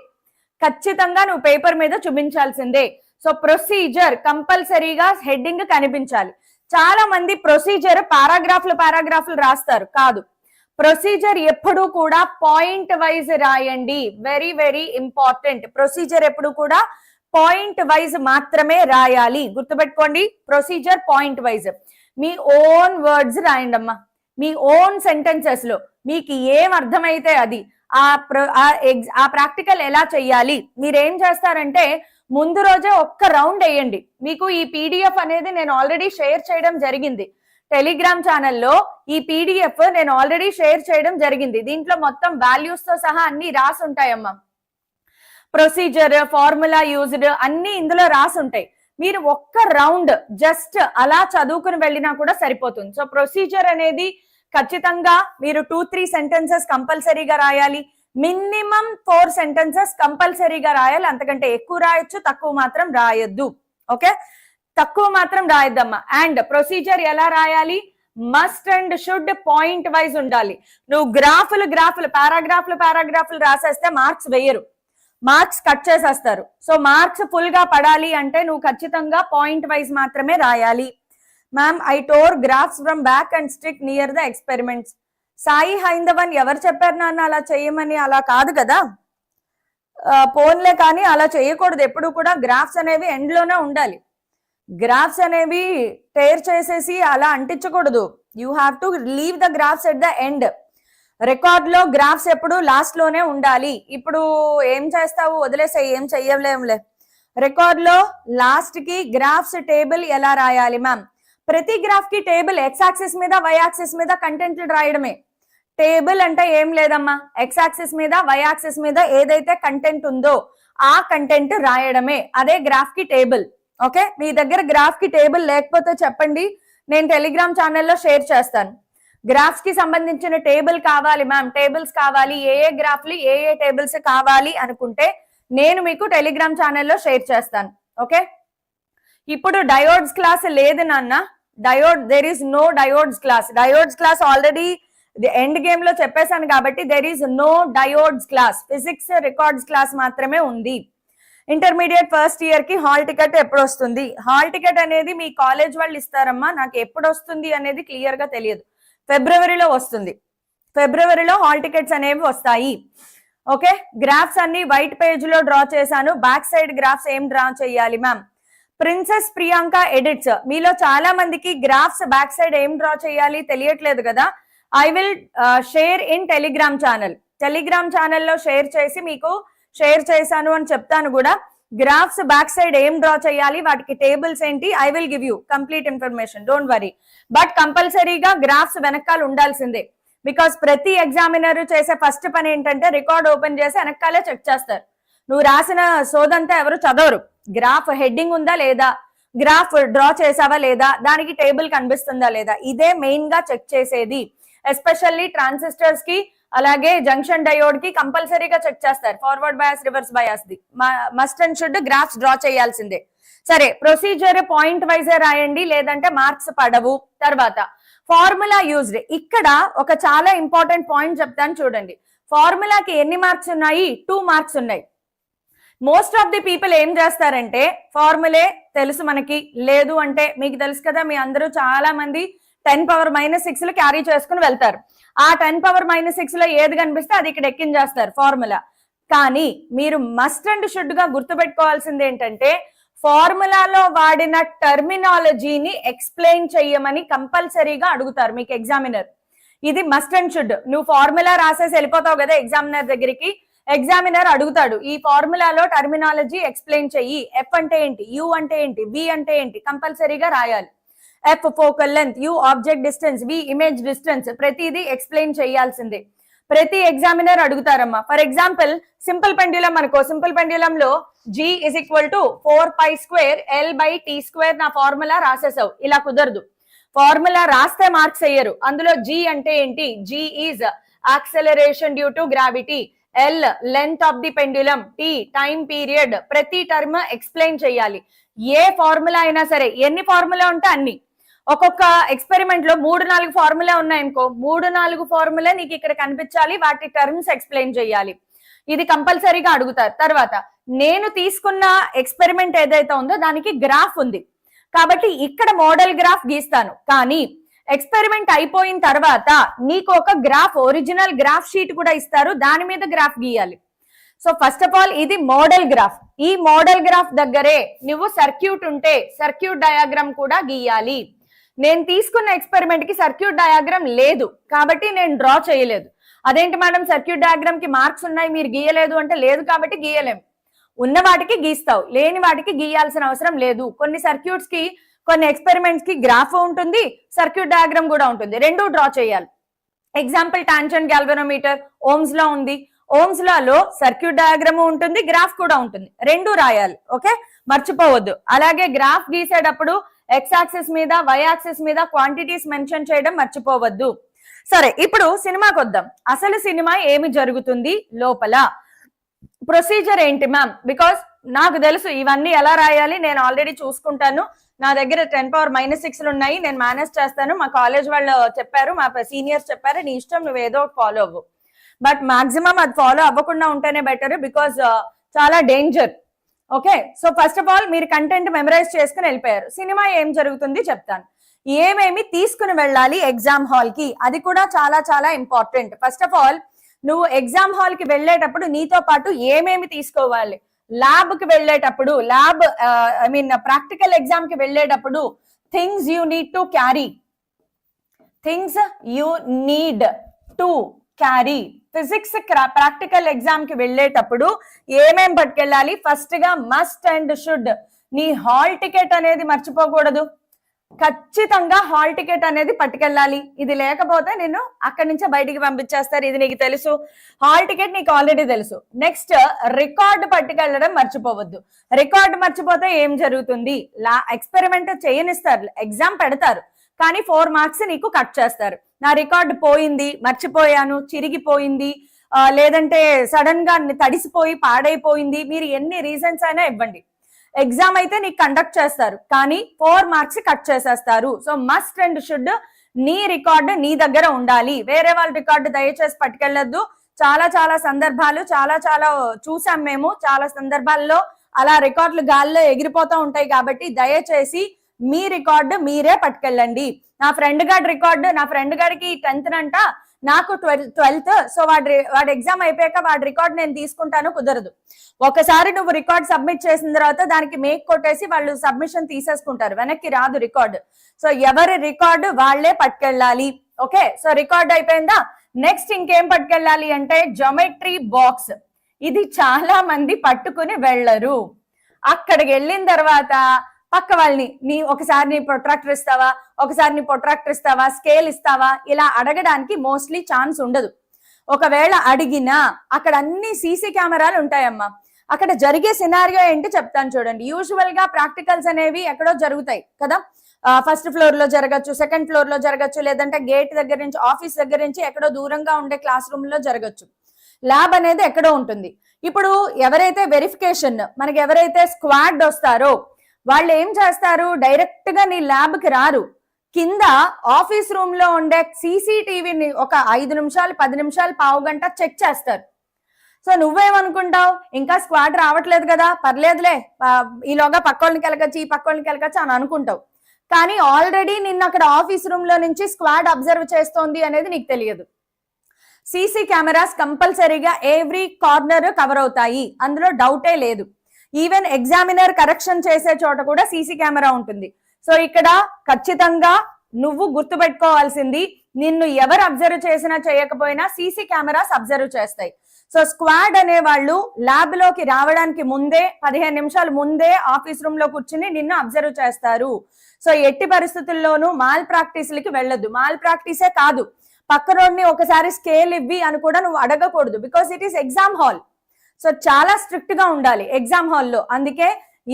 ఖచ్చితంగా నువ్వు పేపర్ మీద చూపించాల్సిందే. సో ప్రొసీజర్ కంపల్సరీగా హెడ్డింగ్ కనిపించాలి. చాలా మంది ప్రొసీజర్ పారాగ్రాఫ్లు రాస్తారు, కాదు. ప్రొసీజర్ ఎప్పుడు కూడా పాయింట్ వైజ్ రాయండి, వెరీ వెరీ ఇంపార్టెంట్. ప్రొసీజర్ ఎప్పుడు కూడా పాయింట్ వైజ్ మాత్రమే రాయాలి, గుర్తుపెట్టుకోండి. Procedure point wise. మీ ఓన్ వర్డ్స్ రాయండి అమ్మా, మీ ఓన్ సెంటెన్సెస్ లో మీకు ఏం అర్థమైతే అది. ఆ ప్రాక్టికల్ ఎలా చెయ్యాలి? మీరేం చేస్తారంటే ముందు రోజే ఒక్క రౌండ్ వేయండి. మీకు ఈ పీడిఎఫ్ అనేది నేను ఆల్రెడీ షేర్ చేయడం జరిగింది టెలిగ్రామ్ ఛానల్లో. ఈ పీడిఎఫ్ నేను ఆల్రెడీ షేర్ చేయడం జరిగింది. దీంట్లో మొత్తం వాల్యూస్ తో సహా అన్ని రాసి ఉంటాయమ్మా. ప్రొసీజర్, ఫార్ములా యూజ్డ్ అన్ని ఇందులో రాసి ఉంటాయి. మీరు ఒక్క రౌండ్ జస్ట్ అలా చదువుకుని వెళ్ళినా కూడా సరిపోతుంది. సో ప్రొసీజర్ అనేది ఖచ్చితంగా మీరు 2-3 సెంటెన్సెస్ కంపల్సరీగా రాయాలి. మినిమం 4 సెంటెన్సెస్ కంపల్సరీగా రాయాలి. అంతకంటే ఎక్కువ రాయొచ్చు, తక్కువ మాత్రం రాయొద్దు, ఓకే? తక్కువ మాత్రం రాయొద్దమ్మా. అండ్ ప్రొసీజర్ ఎలా రాయాలి? Must and should point wise ఉండాలి. నువ్వు గ్రాఫ్లు పారాగ్రాఫ్లు రాసేస్తే మార్క్స్ వేయరు, మార్క్స్ కట్ చేసేస్తారు. సో మార్క్స్ ఫుల్ గా పడాలి అంటే నువ్వు ఖచ్చితంగా పాయింట్ వైజ్ మాత్రమే రాయాలి. Ma'am I tore graphs from back and stick near the experiments. Sai Haindavan ఎవరు చెప్పారు నాన్న అలా చేయమని? అలా కాదు కదా, పోన్లే, కానీ అలా చేయకూడదు. ఎప్పుడు కూడా గ్రాఫ్స్ అనేవి ఎండ్ లోనే ఉండాలి. గ్రాఫ్స్ అనేవి టేర్ చేసేసి అలా అంటించకూడదు. You have to leave the graphs at the end. Record లో గ్రాఫ్స్ ఎప్పుడు లాస్ట్ లోనే ఉండాలి. ఇప్పుడు ఏం చేస్తావు? వదిలేసే, ఏం చెయ్యలేంలే. రికార్డ్ లో లాస్ట్ కి గ్రాఫ్స్ టేబుల్ ఎలా రాయాలి మ్యామ్? ప్రతి గ్రాఫ్ కి టేబుల్ ఎక్స్ యాక్సిస్ మీద, వై యాక్సిస్ మీద కంటెంట్లు రాయడమే. టేబుల్ అంటే ఏం లేదమ్మా, ఎక్స్ యాక్సిస్ మీద వై యాక్సిస్ మీద ఏదైతే కంటెంట్ ఉందో ఆ కంటెంట్ రాయడమే, అదే గ్రాఫ్ కి టేబుల్. ఓకే, మీ దగ్గర గ్రాఫ్ కి టేబుల్ లేకపోతే చెప్పండి, నేను టెలిగ్రామ్ ఛానల్లో షేర్ చేస్తాను. గ్రాఫ్స్ కి సంబంధించిన టేబుల్ కావాలి మ్యామ్, టేబుల్స్ కావాలి, ఏ గ్రాఫ్లు ఏ టేబుల్స్ కావాలి అనుకుంటే నేను మీకు టెలిగ్రామ్ ఛానల్లో షేర్ చేస్తాను. ఓకే, ఇప్పుడు డయోడ్స్ క్లాస్ లేదు నాన్న, there is no diodes class. Diodes class already end game లో చెప్పేశాను కాబట్టి there is no diodes class. Physics records class మాత్రమే ఉంది. ఇంటర్మీడియట్ ఫస్ట్ ఇయర్ కి హాల్ టికెట్ ఎప్పుడు వస్తుంది? హాల్ టికెట్ అనేది మీ కాలేజ్ వాళ్ళు ఇస్తారమ్మా, నాకు ఎప్పుడు వస్తుంది అనేది క్లియర్ గా తెలియదు. ఫిబ్రవరిలో వస్తుంది, ఫిబ్రవరిలో హాల్ టికెట్స్ అనేవి వస్తాయి. ఓకే, గ్రాఫ్స్ అన్ని వైట్ పేజ్ లో డ్రా చేశాను, బ్యాక్ సైడ్ గ్రాఫ్స్ ఏం డ్రా చేయాలి మ్యామ్? ప్రిన్సెస్ ప్రియాంక ఎడిట్స్, మీలో చాలా మందికి గ్రాఫ్స్ బ్యాక్ సైడ్ ఏం డ్రా చేయాలి తెలియట్లేదు కదా. I will share in Telegram channel. Telegram ఛానల్లో షేర్ చేసి మీకు షేర్ చేశాను అని చెప్తాను కూడా. గ్రాఫ్స్ బ్యాక్ సైడ్ ఏం డ్రా చేయాలి, వాటికి టేబుల్స్ ఏంటి, I will give you complete information, don't worry. But కంపల్సరీగా గ్రాఫ్స్ వెనకాల ఉండాల్సిందే, బికాస్ ప్రతి ఎగ్జామినర్ చేసే ఫస్ట్ పని ఏంటంటే రికార్డ్ ఓపెన్ చేసి వెనకాలే చెక్ చేస్తారు. నువ్వు రాసిన సోదంతా ఎవరు చదవరు. గ్రాఫ్ హెడ్డింగ్ ఉందా లేదా, గ్రాఫ్ డ్రా చేసావా లేదా, దానికి టేబుల్ కనిపిస్తుందా లేదా, ఇదే మెయిన్ గా చెక్ చేసేది. ఎస్పెషల్లీ ట్రాన్సిస్టర్స్ కి అలాగే జంక్షన్ డయోడ్ కి కంపల్సరీగా చెక్ చేస్తారు. Forward bias, reverse bias the must and should graphs draw చేయాల్సిందే. సరే, ప్రొసీజర్ పాయింట్ వైజ్ రాయండి, లేదంటే మార్క్స్ పడవు. తర్వాత ఫార్ములా యూజ్డ్, ఇక్కడ ఒక చాలా ఇంపార్టెంట్ పాయింట్ చెప్తాను చూడండి. ఫార్ములాకి ఎన్ని మార్క్స్ ఉన్నాయి? 2 మార్క్స్ ఉన్నాయి. మోస్ట్ ఆఫ్ ది పీపుల్ ఏం చేస్తారంటే ఫార్ములే తెలుసు మనకి, లేదు అంటే మీకు తెలుసు కదా, మీ అందరూ చాలా మంది 10⁻⁻⁶ క్యారీ చేసుకుని వెళ్తారు. ఆ 10⁻⁻⁶ లో ఏది కనిపిస్తే అది ఇక్కడ ఎక్కించేస్తారు ఫార్ములా. కానీ మీరు మస్ట్ అండ్ షుడ్ గా గుర్తుపెట్టుకోవాల్సింది ఏంటంటే ఫార్ములాలో వాడిన టర్మినాలజీని ఎక్స్ప్లెయిన్ చెయ్యమని కంపల్సరీగా అడుగుతారు మీకు ఎగ్జామినర్. ఇది మస్ట్ అండ్ షుడ్. నువ్వు ఫార్ములా రాసేసి వెళ్ళిపోతావు కదా ఎగ్జామినర్ దగ్గరికి, ఎగ్జామినర్ అడుగుతాడు ఈ ఫార్ములాలో టర్మినాలజీ ఎక్స్ప్లెయిన్ చెయ్యి. ఎఫ్ అంటే ఏంటి, యు అంటే ఏంటి, వి అంటే ఏంటి, కంపల్సరీగా రాయాలి. F focal length, U object distance, V image distance, ప్రతిదీ ఎక్స్ప్లెయిన్ చేయాల్సిందే. ప్రతి ఎగ్జామినర్ అడుగుతారమ్మా. ఫర్ ఎగ్జాంపుల్ సింపుల్ పెండ్యులం అనుకో, సింపుల్ పెండ్యులం లో G is equal to 4π² L/T² నా ఫార్ములా రాసేసావు. ఇలా కుదరదు, ఫార్ములా రాస్తే మార్క్స్ అయ్యరు. అందులో G అంటే ఏంటి, G is acceleration due to gravity, L length of the pendulum, T time period, ప్రతి టర్మ్ ఎక్స్ప్లెయిన్ చేయాలి. ఏ ఫార్ములా అయినా సరే, ఎన్ని ఫార్ములా ఉంటే అన్ని. ఒక్కొక్క ఎక్స్పెరిమెంట్ లో 3-4 ఫార్ములా ఉన్నాయనుకో, 3-4 ఫార్ములా నీకు ఇక్కడ కనిపించాలి, వాటి టర్మ్స్ ఎక్స్ప్లెయిన్ చేయాలి. ఇది కంపల్సరీగా అడుగుతారు. తర్వాత నేను తీసుకున్న ఎక్స్పెరిమెంట్ ఏదైతే ఉందో దానికి గ్రాఫ్ ఉంది కాబట్టి ఇక్కడ మోడల్ గ్రాఫ్ గీస్తాను. కానీ ఎక్స్పెరిమెంట్ అయిపోయిన తర్వాత నీకు ఒక గ్రాఫ్, ఒరిజినల్ గ్రాఫ్ షీట్ కూడా ఇస్తారు, దాని మీద గ్రాఫ్ గీయాలి. సో ఫస్ట్ ఆఫ్ ఆల్ ఇది మోడల్ గ్రాఫ్. ఈ మోడల్ గ్రాఫ్ దగ్గరే నువ్వు సర్క్యూట్ ఉంటే సర్క్యూట్ డయాగ్రామ్ కూడా గీయాలి. నేను తీసుకున్న ఎక్స్పెరిమెంట్ కి సర్క్యూట్ డయాగ్రామ్ లేదు కాబట్టి నేను డ్రా చేయలేదు. అదేంటి మేడం సర్క్యూట్ డయాగ్రామ్ కి మార్క్స్ ఉన్నాయి మీరు గీయలేదు అంటే, లేదు కాబట్టి గీయలేము. ఉన్న వాటికి గీస్తావు, లేని వాటికి గీయాల్సిన అవసరం లేదు. కొన్ని సర్క్యూట్స్ కి, కొన్ని ఎక్స్పెరిమెంట్స్ కి గ్రాఫ్ ఉంటుంది, సర్క్యూట్ డయాగ్రామ్ కూడా ఉంటుంది, రెండు డ్రా చేయాలి. Example tangent galvanometer Ohm's law ఉంది, ఓమ్స్ లాలో సర్క్యూట్ డయాగ్రామ్ ఉంటుంది, గ్రాఫ్ కూడా ఉంటుంది, రెండు రాయాలి. ఓకే, మర్చిపోవద్దు. అలాగే గ్రాఫ్ గీసేటప్పుడు ఎక్స్ యాక్సిస్ మీద వై యాక్సిస్ మీద క్వాంటిటీస్ మెన్షన్ చేయడం మర్చిపోవద్దు. సరే, ఇప్పుడు సినిమాకి వద్దాం. అసలు సినిమా ఏమి జరుగుతుంది లోపల, ప్రొసీజర్ ఏంటి మ్యామ్? బికాస్ నాకు తెలుసు ఇవన్నీ ఎలా రాయాలి, నేను ఆల్రెడీ చూసుకుంటాను. నా దగ్గర 10⁻⁻⁶ ఉన్నాయి, నేను మేనేజ్ చేస్తాను. మా కాలేజ్ వాళ్ళు చెప్పారు, మా సీనియర్స్ చెప్పారు, నీ ఇష్టం, నువ్వు ఏదో ఫాలో అవ్వు. బట్ మాక్సిమం అది ఫాలో అవ్వకుండా ఉంటేనే బెటర్, బికాస్ చాలా danger. Okay, so first of all మీరు కంటెంట్ మెమరైజ్ చేసుకుని వెళ్ళిపోయారు. సినిమా ఏం జరుగుతుంది చెప్తాను. ఏమేమి తీసుకుని వెళ్ళాలి ఎగ్జామ్ హాల్ కి, అది కూడా చాలా చాలా ఇంపార్టెంట్. ఫస్ట్ ఆఫ్ ఆల్ నువ్వు ఎగ్జామ్ హాల్ కి వెళ్ళేటప్పుడు నీతో పాటు ఏమేమి తీసుకోవాలి, ల్యాబ్ కి వెళ్ళేటప్పుడు, ల్యాబ్ ప్రాక్టికల్ ఎగ్జామ్ కి వెళ్ళేటప్పుడు things you need to carry, things you need to carry. Physics practical exam కి వెళ్ళేటప్పుడు ఏమేం పట్టుకెళ్ళాలి? ఫస్ట్ గా మస్ట్ అండ్ షుడ్ నీ హాల్ టికెట్ అనేది మర్చిపోకూడదు. ఖచ్చితంగా హాల్ టికెట్ అనేది పట్టుకెళ్ళాలి. ఇది లేకపోతే నిన్ను అక్కడి నుంచే బయటికి పంపించేస్తారు. ఇది నీకు తెలుసు. హాల్ టికెట్ నీకు ఆల్రెడీ తెలుసు. నెక్స్ట్ రికార్డు పట్టుకెళ్ళడం మర్చిపోవద్దు. రికార్డు మర్చిపోతే ఏం జరుగుతుంది? ఎక్స్పెరిమెంట్ చేయనిస్తారు, ఎగ్జామ్ పెడతారు, కానీ 4 మార్క్స్ నీకు కట్ చేస్తారు. నా రికార్డు పోయింది, మర్చిపోయాను, చిరిగిపోయింది, లేదంటే సడన్ గా తడిసిపోయి పాడైపోయింది, మీరు ఎన్ని రీజన్స్ అయినా ఇవ్వండి, ఎగ్జామ్ అయితే నీకు కండక్ట్ చేస్తారు, కానీ 4 మార్క్స్ కట్ చేసేస్తారు. సో మస్ట్ అండ్ షుడ్ నీ రికార్డు నీ దగ్గర ఉండాలి. వేరే వాళ్ళ రికార్డు దయచేసి పట్టుకెళ్ళొద్దు. చాలా సందర్భాలు చాలా చూసాం మేము. చాలా సందర్భాల్లో అలా రికార్డులు గాల్లో ఎగిరిపోతూ ఉంటాయి. కాబట్టి దయచేసి మీ రికార్డు మీరే పట్టుకెళ్ళండి. నా ఫ్రెండ్ గారి రికార్డు, నా ఫ్రెండ్ గారికి 10th అంట, నాకు 12th. సో వాడి ఎగ్జామ్ అయిపోయాక వాడి రికార్డ్ నేను తీసుకుంటాను, కుదరదు. ఒకసారి నువ్వు రికార్డ్ సబ్మిట్ చేసిన తర్వాత దానికి మేక్ కొట్టేసి వాళ్ళు సబ్మిషన్ తీసేసుకుంటారు, వెనక్కి రాదు రికార్డు. సో ఎవరి రికార్డు వాళ్లే పట్టుకెళ్ళాలి. ఓకే, సో రికార్డ్ అయిపోయిందా? నెక్స్ట్ ఇంకేం పట్టుకెళ్ళాలి అంటే జామెట్రీ బాక్స్. ఇది చాలా మంది పట్టుకుని వెళ్ళరు. అక్కడికి వెళ్ళిన తర్వాత పక్క వాళ్ళని ఒకసారి నీ ప్రొట్రాక్టర్ ఇస్తావా, ఒకసారి నీ ప్రొట్రాక్టర్ ఇస్తావా, స్కేల్ ఇస్తావా, ఇలా అడగడానికి మోస్ట్లీ ఛాన్స్ ఉండదు. ఒకవేళ అడిగినా అక్కడ అన్ని సీసీ కెమెరాలు ఉంటాయమ్మా. అక్కడ జరిగే సినారియో ఏంటి చెప్తాను చూడండి. యూజువల్ గా ప్రాక్టికల్స్ అనేవి ఎక్కడో జరుగుతాయి కదా, ఫస్ట్ ఫ్లోర్ లో జరగచ్చు, సెకండ్ ఫ్లోర్ లో జరగచ్చు, లేదంటే గేట్ దగ్గర నుంచి, ఆఫీస్ దగ్గర నుంచి ఎక్కడో దూరంగా ఉండే క్లాస్ రూమ్ లో జరగచ్చు. ల్యాబ్ అనేది ఎక్కడో ఉంటుంది. ఇప్పుడు ఎవరైతే వెరిఫికేషన్, మనకి ఎవరైతే స్క్వాడ్ వస్తారో వాళ్ళు ఏం చేస్తారు, డైరెక్ట్ గా నీ ల్యాబ్ కి రారు. కింద ఆఫీస్ రూమ్ లో ఉండే సీసీటీవీని ఒక 5 నిమిషాలు, 10 నిమిషాలు, పావు గంట చెక్ చేస్తారు. సో నువ్వేమనుకుంటావు, ఇంకా స్క్వాడ్ రావట్లేదు కదా, పర్లేదులే, ఈలోగా పక్కోళ్ళని కెలకచ్చు, ఈ పక్కోళ్ళని కెలకచ్చు అని అనుకుంటావు. కానీ ఆల్రెడీ నిన్న అక్కడ ఆఫీస్ రూమ్ లో నుంచి స్క్వాడ్ అబ్జర్వ్ చేస్తోంది అనేది నీకు తెలియదు. సీసీ కెమెరాస్ కంపల్సరీగా ఎవ్రీ కార్నర్ కవర్ అవుతాయి, అందులో డౌటే లేదు. ఈవెన్ ఎగ్జామినర్ కరెక్షన్ చేసే చోట కూడా సీసీ కెమెరా ఉంటుంది. సో ఇక్కడ ఖచ్చితంగా నువ్వు గుర్తుపెట్టుకోవాల్సింది, నిన్ను ఎవరు అబ్జర్వ్ చేసినా చేయకపోయినా సీసీ కెమెరాస్ అబ్జర్వ్ చేస్తాయి. సో స్క్వాడ్ అనే వాళ్ళు ల్యాబ్ లోకి రావడానికి ముందే 15 నిమిషాలు ముందే ఆఫీస్ రూమ్ లో కూర్చుని నిన్ను అబ్జర్వ్ చేస్తారు. సో ఎట్టి పరిస్థితుల్లోనూ మాల్ ప్రాక్టీస్లకి వెళ్ళొద్దు. మాల్ ప్రాక్టీసే కాదు, పక్క రోడ్ని ఒకసారి స్కేల్ ఇవ్వి అని కూడా నువ్వు అడగకూడదు. Because it is exam hall. So చాలా స్ట్రిక్ట్ గా ఉండాలి ఎగ్జామ్ హాల్లో. అందుకే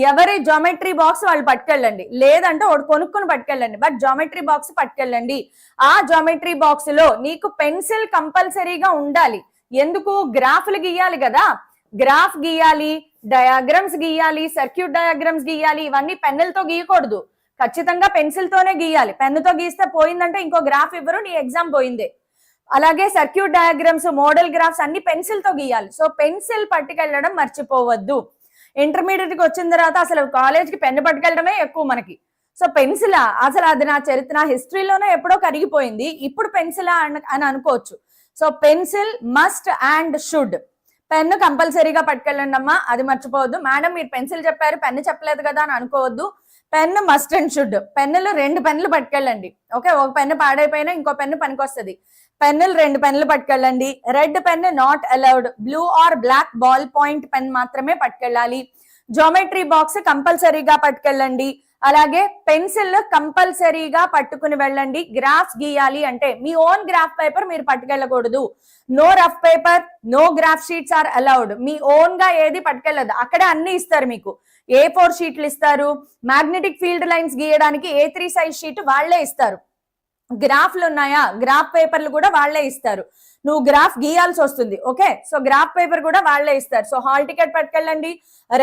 ఎవరి జామెట్రీ బాక్స్ వాళ్ళు పట్టుకెళ్ళండి, లేదంటే ఒకటి కొనుక్కుని పట్టుకెళ్ళండి, బట్ జామెట్రీ బాక్స్ పట్టుకెళ్ళండి. ఆ జామెట్రీ బాక్స్ లో నీకు పెన్సిల్ కంపల్సరీగా ఉండాలి. ఎందుకు, గ్రాఫ్లు గీయాలి కదా, గ్రాఫ్ గీయాలి, డయాగ్రామ్స్ గీయాలి, సర్క్యూట్ డయాగ్రామ్స్ గీయాలి. ఇవన్నీ పెన్నులతో గీయకూడదు, ఖచ్చితంగా పెన్సిల్ తోనే గీయాలి. పెన్నుతో గీస్తే పోయిందంటే ఇంకో గ్రాఫ్ ఇవ్వరు, నీ ఎగ్జామ్ పోయిందే. అలాగే సర్క్యూట్ డయాగ్రామ్స్, మోడల్ గ్రాఫ్స్ అన్ని పెన్సిల్ తో గీయాలి. సో పెన్సిల్ పట్టుకెళ్ళడం మర్చిపోవద్దు. ఇంటర్మీడియట్ కి వచ్చిన తర్వాత అసలు కాలేజ్ కి పెన్ను పట్టుకెళ్ళడమే ఎక్కువ మనకి. సో పెన్సిలా, అసలు అది నా చరిత్ర హిస్టరీలోనే ఎప్పుడో కరిగిపోయింది, ఇప్పుడు పెన్సిలా అని అనుకోవచ్చు. So pencil must and should. Pen కంపల్సరీగా పట్టుకెళ్ళండి అమ్మా, అది మర్చిపోవద్దు. మేడం మీరు పెన్సిల్ చెప్పారు, పెన్ను చెప్పలేదు కదా అని అనుకోవద్దు. Pen must and should. పెన్నులు 2 పెన్నులు పట్టుకెళ్ళండి. ఓకే, ఒక పెన్ను పాడైపోయినా ఇంకో పెన్ను పనికొస్తుంది. పెన్నులు 2 పెన్నులు పట్టుకెళ్ళండి. Red pen not allowed, blue or black ball point pen మాత్రమే పట్టుకెళ్ళాలి. జామెట్రీ బాక్స్ కంపల్సరీగా పట్టుకెళ్ళండి. అలాగే పెన్సిల్ కంపల్సరీగా పట్టుకుని వెళ్ళండి. గ్రాఫ్స్ గీయాలి అంటే మీ ఓన్ గ్రాఫ్ పేపర్ మీరు పట్టుకెళ్ళకూడదు. No rough paper, no graph sheets are allowed. మీ ఓన్ గా ఏది పట్టుకెళ్ళదు, అక్కడే అన్ని ఇస్తారు మీకు. A4 షీట్లు ఇస్తారు, మ్యాగ్నెటిక్ ఫీల్డ్ లైన్స్ గీయడానికి A3 సైజ్ షీట్ వాళ్లే ఇస్తారు. గ్రాఫ్లు ఉన్నాయా, గ్రాఫ్ పేపర్లు కూడా వాళ్లే ఇస్తారు. నువ్వు గ్రాఫ్ గీయాల్సి వస్తుంది. ఓకే, సో గ్రాఫ్ పేపర్ కూడా వాళ్లే ఇస్తారు. సో హాల్ టికెట్ పట్టుకెళ్ళండి,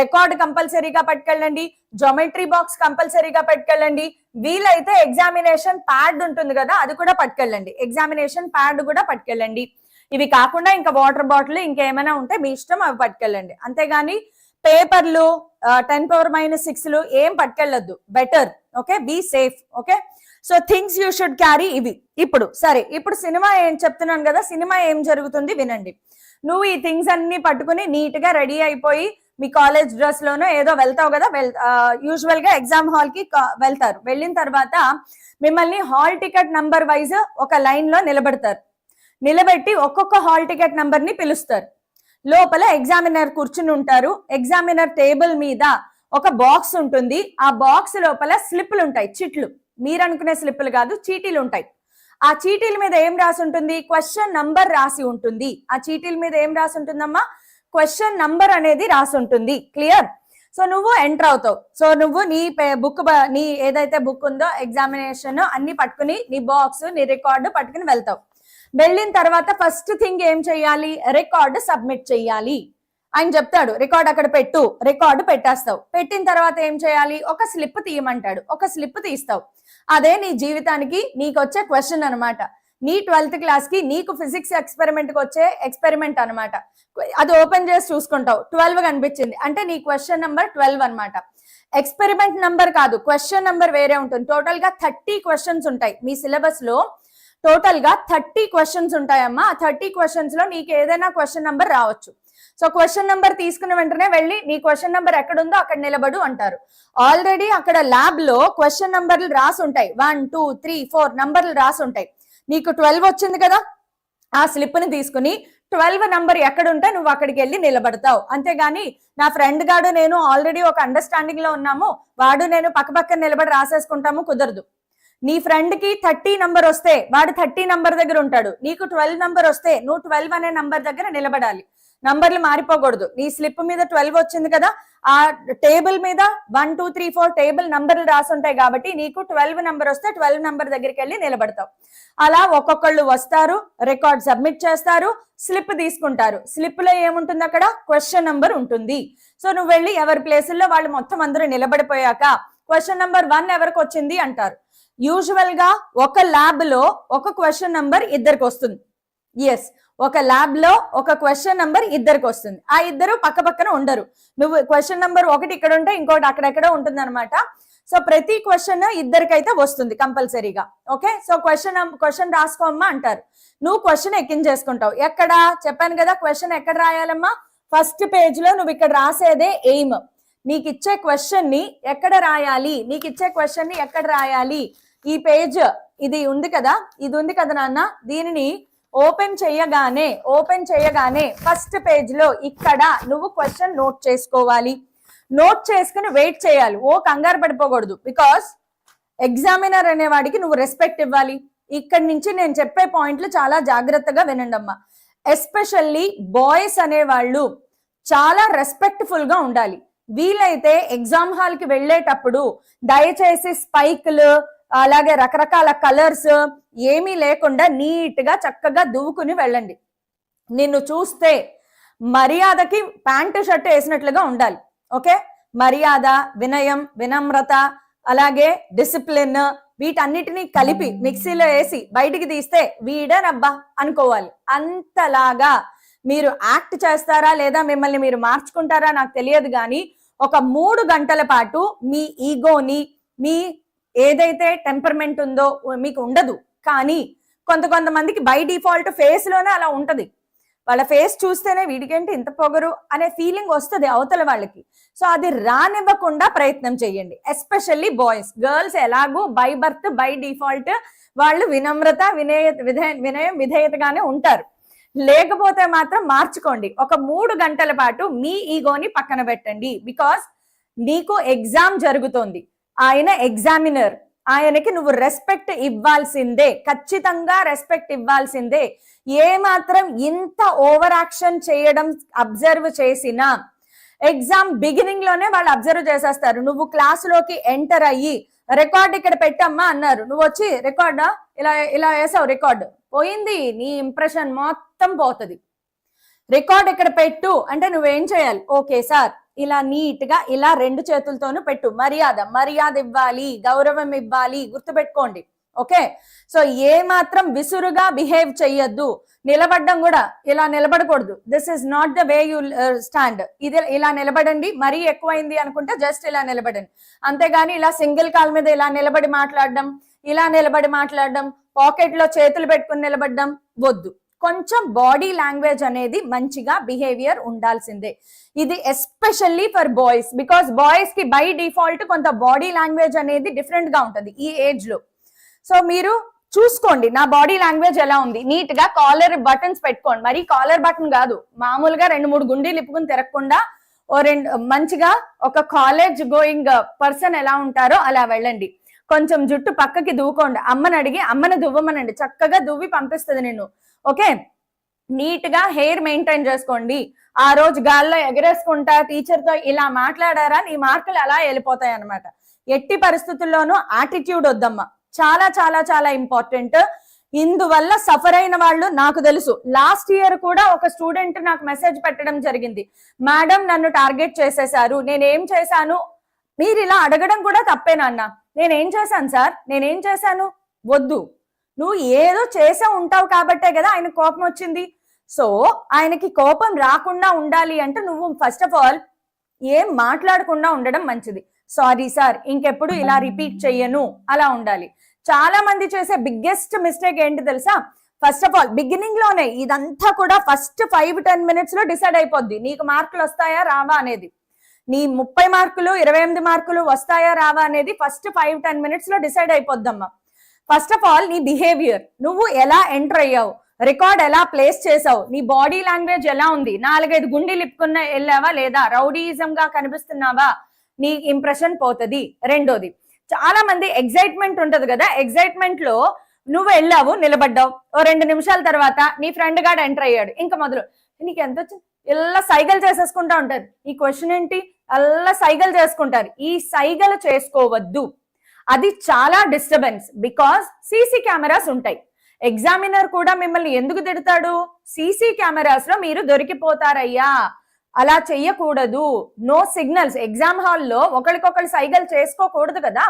రికార్డ్ కంపల్సరీగా పట్టుకెళ్ళండి, జామెట్రీ బాక్స్ కంపల్సరీగా పట్టుకెళ్ళండి. వీలైతే ఎగ్జామినేషన్ ప్యాడ్ ఉంటుంది కదా, అది కూడా పట్టుకెళ్ళండి. ఎగ్జామినేషన్ ప్యాడ్ కూడా పట్టుకెళ్ళండి. ఇవి కాకుండా ఇంకా వాటర్ బాటిల్ ఇంకేమైనా ఉంటే మీ ఇష్టం, అవి పట్టుకెళ్ళండి. అంతేగాని పేపర్లు 10⁻⁶ ఏం పట్టుకెళ్ళొద్దు. Better. Okay, be safe. Okay, so things you should carry ఇవి. ఇప్పుడు సరే, ఇప్పుడు సినిమా ఏం చెప్తున్నాను కదా, సినిమా ఏం జరుగుతుంది వినండి. నువ్వు ఈ థింగ్స్ అన్ని పట్టుకుని నీట్ గా రెడీ అయిపోయి మీ కాలేజ్ డ్రెస్ లోనో ఏదో వెళ్తావు కదా, యూజువల్ గా ఎగ్జామ్ హాల్ కి వెళ్తారు. వెళ్ళిన తర్వాత మిమ్మల్ని హాల్ టికెట్ నంబర్ వైజ్ ఒక లైన్ లో నిలబెడతారు. నిలబెట్టి ఒక్కొక్క హాల్ టికెట్ నంబర్ ని పిలుస్తారు. లోపల ఎగ్జామినర్ కూర్చుని ఉంటారు. ఎగ్జామినర్ టేబుల్ మీద ఒక బాక్స్ ఉంటుంది. ఆ బాక్స్ లోపల స్లిప్లు ఉంటాయి, చిట్లు. మీరు అనుకునే స్లిప్పులు కాదు, చీటీలు ఉంటాయి. ఆ చీటీల మీద ఏం రాసి ఉంటుంది? క్వశ్చన్ నంబర్ రాసి ఉంటుంది. ఆ చీటీల మీద ఏం రాసి ఉంటుందమ్మా? క్వశ్చన్ నంబర్ అనేది రాసి ఉంటుంది. క్లియర్? సో నువ్వు ఎంటర్ అవుతావు. సో నువ్వు నీ బుక్, నీ ఏదైతే బుక్ ఉందో ఎగ్జామినేషన్ అన్ని పట్టుకుని, నీ బాక్స్, నీ రికార్డు పట్టుకుని వెళ్తావు. వెళ్ళిన తర్వాత ఫస్ట్ థింగ్ ఏం చెయ్యాలి? రికార్డు సబ్మిట్ చెయ్యాలి. ఆయన చెప్తాడు రికార్డ్ అక్కడ పెట్టు, రికార్డు పెట్టేస్తావు. పెట్టిన తర్వాత ఏం చేయాలి? ఒక స్లిప్ తీయమంటాడు, ఒక స్లిప్ తీస్తావు. అదే నీ జీవితానికి నీకు వచ్చే క్వశ్చన్ అనమాట. నీ 12th క్లాస్ కి నీకు ఫిజిక్స్ ఎక్స్పెరిమెంట్ కి వచ్చే ఎక్స్పెరిమెంట్ అనమాట. అది ఓపెన్ చేసి చూసుకుంటావు, 12 కనిపించింది అంటే నీ క్వశ్చన్ నెంబర్ 12 అనమాట. ఎక్స్పెరిమెంట్ నంబర్ కాదు, క్వశ్చన్ నెంబర్ వేరే ఉంటుంది. టోటల్ గా 30 క్వశ్చన్స్ ఉంటాయి మీ సిలబస్ లో. టోటల్ గా 30 క్వశ్చన్స్ ఉంటాయమ్మా. ఆ 30 క్వశ్చన్స్ లో నీకు ఏదైనా క్వశ్చన్ నెంబర్ రావచ్చు. సో క్వశ్చన్ నెంబర్ తీసుకున్న వెంటనే వెళ్ళి నీ క్వశ్చన్ నెంబర్ ఎక్కడుందో అక్కడ నిలబడు అంటారు. ఆల్రెడీ అక్కడ ల్యాబ్ లో క్వశ్చన్ నంబర్లు రాసి ఉంటాయి. 1 2 3 4 నంబర్లు రాసి ఉంటాయి. నీకు 12 వచ్చింది కదా, ఆ స్లిప్ ని తీసుకుని 12 నంబర్ ఎక్కడుంటే నువ్వు అక్కడికి వెళ్ళి నిలబడతావు. అంతేగాని నా ఫ్రెండ్ గాడు నేను ఆల్రెడీ ఒక అండర్స్టాండింగ్ లో ఉన్నాము, వాడు నేను పక్కపక్కన నిలబడి రాసేసుకుంటాము, కుదరదు. నీ ఫ్రెండ్ కి 30 నంబర్ వస్తే వాడు 30 నంబర్ దగ్గర ఉంటాడు. నీకు 12 నంబర్ వస్తే నువ్వు 12 అనే నంబర్ దగ్గర నిలబడాలి. నంబర్లు మారిపోకూడదు. నీ స్లిప్ మీద 12 వచ్చింది కదా, ఆ టేబుల్ మీద 1 2 3 4 టేబుల్ నంబర్లు రాసి ఉంటాయి కాబట్టి నీకు 12 నంబర్ వస్తే 12 నంబర్ దగ్గరికి వెళ్ళి నిలబడతావు. అలా ఒక్కొక్కళ్ళు వస్తారు, రికార్డ్ సబ్మిట్ చేస్తారు, స్లిప్ తీసుకుంటారు. స్లిప్ లో ఏముంటుంది? అక్కడ క్వశ్చన్ నంబర్ ఉంటుంది. సో నువ్వు వెళ్ళి ఎవరి ప్లేసుల్లో వాళ్ళు మొత్తం అందరూ నిలబడిపోయాక క్వశ్చన్ నంబర్ 1 ఎవరికి వచ్చింది అంటారు. యూజువల్ గా ఒక ల్యాబ్ లో ఒక క్వశ్చన్ నంబర్ ఇద్దరికి వస్తుంది. ఎస్, ఒక ల్యాబ్ లో ఒక క్వశ్చన్ నంబర్ ఇద్దరికి వస్తుంది. ఆ ఇద్దరు పక్క పక్కన ఉండరు. నువ్వు క్వశ్చన్ నంబర్ ఒకటి ఇక్కడ ఉంటే ఇంకోటి అక్కడెక్కడ ఉంటుంది అనమాట. సో ప్రతి క్వశ్చన్ ఇద్దరికైతే వస్తుంది కంపల్సరీగా. ఓకే, సో క్వశ్చన్ రాసుకోమ్మా అంటారు. నువ్వు క్వశ్చన్ ఎక్కించేసుకుంటావు. ఎక్కడ చెప్పాను కదా, క్వశ్చన్ ఎక్కడ రాయాలమ్మా? ఫస్ట్ పేజ్ లో నువ్వు ఇక్కడ రాసేదే ఎయిమ్. నీకు ఇచ్చే క్వశ్చన్ ని ఎక్కడ రాయాలి, నీకు ఇచ్చే క్వశ్చన్ ని ఎక్కడ రాయాలి? ఈ పేజ్ ఇది ఉంది కదా, ఇది ఉంది కదా నాన్న, దీనిని ఓపెన్ చేయగానే ఫస్ట్ పేజ్ లో ఇక్కడ నువ్వు క్వశ్చన్ నోట్ చేసుకోవాలి. నోట్ చేసుకుని వెయిట్ చేయాలి. ఓ కంగారు పడిపోకూడదు. బికాస్ ఎగ్జామినర్ అనేవాడికి నువ్వు రెస్పెక్ట్ ఇవ్వాలి. ఇక్కడి నుంచి నేను చెప్పే పాయింట్లు చాలా జాగ్రత్తగా వినండి అమ్మా. ఎస్పెషల్లీ బాయ్స్ అనేవాళ్ళు చాలా రెస్పెక్ట్ఫుల్ గా ఉండాలి. వీలైతే ఎగ్జామ్ హాల్ కి వెళ్ళేటప్పుడు దయచేసి స్పైక్లు అలాగే రకరకాల కలర్స్ ఏమీ లేకుండా నీట్ గా చక్కగా దువ్వుకుని వెళ్ళండి. నిన్ను చూస్తే మర్యాదకి ప్యాంటు షర్ట్ వేసినట్లుగా ఉండాలి. ఓకే, మర్యాద, వినయం, వినమ్రత, అలాగే డిసిప్లిన్, వీటన్నిటినీ కలిపి మిక్సీలో వేసి బయటికి తీస్తే వీడనబ్బా అనుకోవాలి. అంతలాగా మీరు యాక్ట్ చేస్తారా లేదా మిమ్మల్ని మీరు మార్చుకుంటారా నాకు తెలియదు, కానీ ఒక 3 గంటల పాటు మీ ఈగోని, మీ ఏదైతే టెంపర్మెంట్ ఉందో మీకు ఉండదు. కానీ కొంతమందికి బై డిఫాల్ట్ ఫేస్ లోనే అలా ఉంటది. వాళ్ళ ఫేస్ చూస్తేనే వీడికేంటి ఇంత పొగరు అనే ఫీలింగ్ వస్తుంది అవతల వాళ్ళకి. సో అది రానివ్వకుండా ప్రయత్నం చేయండి. Especially boys. గర్ల్స్ ఎలాగో బై బర్త్ బై డిఫాల్ట్ వాళ్ళు వినమ్రత, వినయం, విధేయతగానే ఉంటారు. లేకపోతే మాత్రం మార్చుకోండి. ఒక 3 గంటల పాటు మీ ఈగోని పక్కన పెట్టండి. బికాస్ నీకు ఎగ్జామ్ జరుగుతోంది, ఆయన ఎగ్జామినర్, ఆయనకి నువ్వు రెస్పెక్ట్ ఇవ్వాల్సిందే, ఖచ్చితంగా రెస్పెక్ట్ ఇవ్వాల్సిందే. ఏ మాత్రం ఇంత ఓవర్ యాక్షన్ చేయడం అబ్జర్వ్ చేసినా ఎగ్జామ్ బిగినింగ్ లోనే వాళ్ళు అబ్జర్వ్ చేసేస్తారు. నువ్వు క్లాసులోకి ఎంటర్ అయ్యి రికార్డ్ ఇక్కడ పెట్టమ్మా అన్నారు, నువ్వు వచ్చి రికార్డా ఇలా వేసావు, రికార్డు పోయింది, నీ ఇంప్రెషన్ మొత్తం పోతుంది. రికార్డ్ ఇక్కడ పెట్టు అంటే నువ్వేం చేయాలి? ఓకే సార్, ఇలా నీట్ గా ఇలా 2 చేతులతోనూ పెట్టు. మర్యాద ఇవ్వాలి, గౌరవం ఇవ్వాలి, గుర్తుపెట్టుకోండి. ఓకే, సో ఏ మాత్రం విసురుగా బిహేవ్ చెయ్యొద్దు. నిలబడ్డం కూడా ఇలా నిలబడకూడదు. This is not the way you stand. ఇది ఇలా నిలబడండి. మరీ ఎక్కువైంది అనుకుంటే జస్ట్ ఇలా నిలబడండి. అంతేగాని ఇలా సింగిల్ కాల్ మీద ఇలా నిలబడి మాట్లాడడం, పాకెట్ లో చేతులు పెట్టుకుని నిలబడడం వద్దు. కొంచెం బాడీ లాంగ్వేజ్ అనేది మంచిగా బిహేవియర్ ఉండాల్సిందే. ఇది especially for boys. Because boys కి బై డిఫాల్ట్ కొంత బాడీ లాంగ్వేజ్ అనేది డిఫరెంట్ గా ఉంటుంది ఈ ఏజ్ లో. సో మీరు చూసుకోండి నా బాడీ లాంగ్వేజ్ ఎలా ఉంది. నీట్ గా కాలర్ బటన్స్ పెట్టుకోండి. మరి కాలర్ బటన్ కాదు, మామూలుగా 2-3 గుండీలు ఇప్పుకుని తిరగకుండా మంచిగా ఒక కాలేజ్ గోయింగ్ పర్సన్ ఎలా ఉంటారో అలా వెళ్ళండి. కొంచెం జుట్టు పక్కకి దువ్వుకోండి, అమ్మని అడిగి అమ్మని దువ్వమనండి, చక్కగా దువ్వి పంపిస్తుంది నిన్ను. ఓకే, నీట్ గా హెయిర్ మెయింటైన్ చేసుకోండి. ఆ రోజు గాల్లో ఎగరేసుకుంటా టీచర్ తో ఇలా మాట్లాడారా నీ మార్కులు అలా వెళ్ళిపోతాయి అనమాట. ఎట్టి పరిస్థితుల్లోనూ యాటిట్యూడ్ వద్దమ్మా, చాలా చాలా చాలా ఇంపార్టెంట్. ఇందువల్ల సఫర్ అయిన వాళ్ళు నాకు తెలుసు. లాస్ట్ ఇయర్ కూడా ఒక స్టూడెంట్ నాకు మెసేజ్ పెట్టడం జరిగింది, మేడం నన్ను టార్గెట్ చేసేశారు, నేనేం చేశాను. మీరు ఇలా అడగడం కూడా తప్పేనన్నా. నేనేం చేశాను సార్, నేనేం చేశాను? వద్దు, నువ్వు ఏదో చేసే ఉంటావు కాబట్టే కదా ఆయన కోపం వచ్చింది. సో ఆయనకి కోపం రాకుండా ఉండాలి అంటే నువ్వు ఫస్ట్ ఆఫ్ ఆల్ ఏం మాట్లాడకుండా ఉండడం మంచిది. సారీ సార్, ఇంకెప్పుడు ఇలా రిపీట్ చెయ్యను, అలా ఉండాలి. చాలా మంది చేసే బిగ్గెస్ట్ మిస్టేక్ ఏంటి తెలుసా? ఫస్ట్ ఆఫ్ ఆల్ బిగినింగ్ లోనే ఇదంతా కూడా ఫస్ట్ 5-10 మినిట్స్ లో డిసైడ్ అయిపోద్ది నీకు మార్కులు వస్తాయా రావా అనేది. నీ 30 మార్కులు 28 మార్కులు వస్తాయా రావా అనేది ఫస్ట్ 5-10 మినిట్స్ లో డిసైడ్ అయిపోద్దమ్మా. ఫస్ట్ ఆఫ్ ఆల్ నీ బిహేవియర్, నువ్వు ఎలా ఎంటర్ అయ్యావు, రికార్డ్ ఎలా ప్లేస్ చేసావు, నీ బాడీ లాంగ్వేజ్ ఎలా ఉంది, 4-5 గుండెలు ఇప్పుకున్న వెళ్ళావా లేదా, రౌడీయిజం గా కనిపిస్తున్నావా, నీ ఇంప్రెషన్ పోతుంది. రెండోది, చాలా మంది ఎగ్జైట్మెంట్ ఉంటది కదా, ఎగ్జైట్మెంట్ లో నువ్వు వెళ్ళావు నిలబడ్డావు, ఓ 2 నిమిషాల తర్వాత నీ ఫ్రెండ్ గాడు ఎంటర్ అయ్యాడు, ఇంకా మొదలు నీకు ఎంత వచ్చింది, ఇలా సైగలు చేసేసుకుంటా ఉంటారు. ఈ క్వశ్చన్ ఏంటి, అలా సైగలు చేసుకుంటారు. ఈ సైగలు చేసుకోవద్దు, అది చాలా డిస్టర్బెన్స్. బికాస్ సీసీ కెమెరాస్ ఉంటాయి. ఎగ్జామినర్ కూడా మిమ్మల్ని ఎందుకు తిడతాడు, సీసీ కెమెరాస్ లో మీరు దొరికిపోతారయ్యా, అలా చెయ్యకూడదు. నో సిగ్నల్స్, ఎగ్జామ్ హాల్లో ఒకరికొకరు సైగలు చేసుకోకూడదు కదా,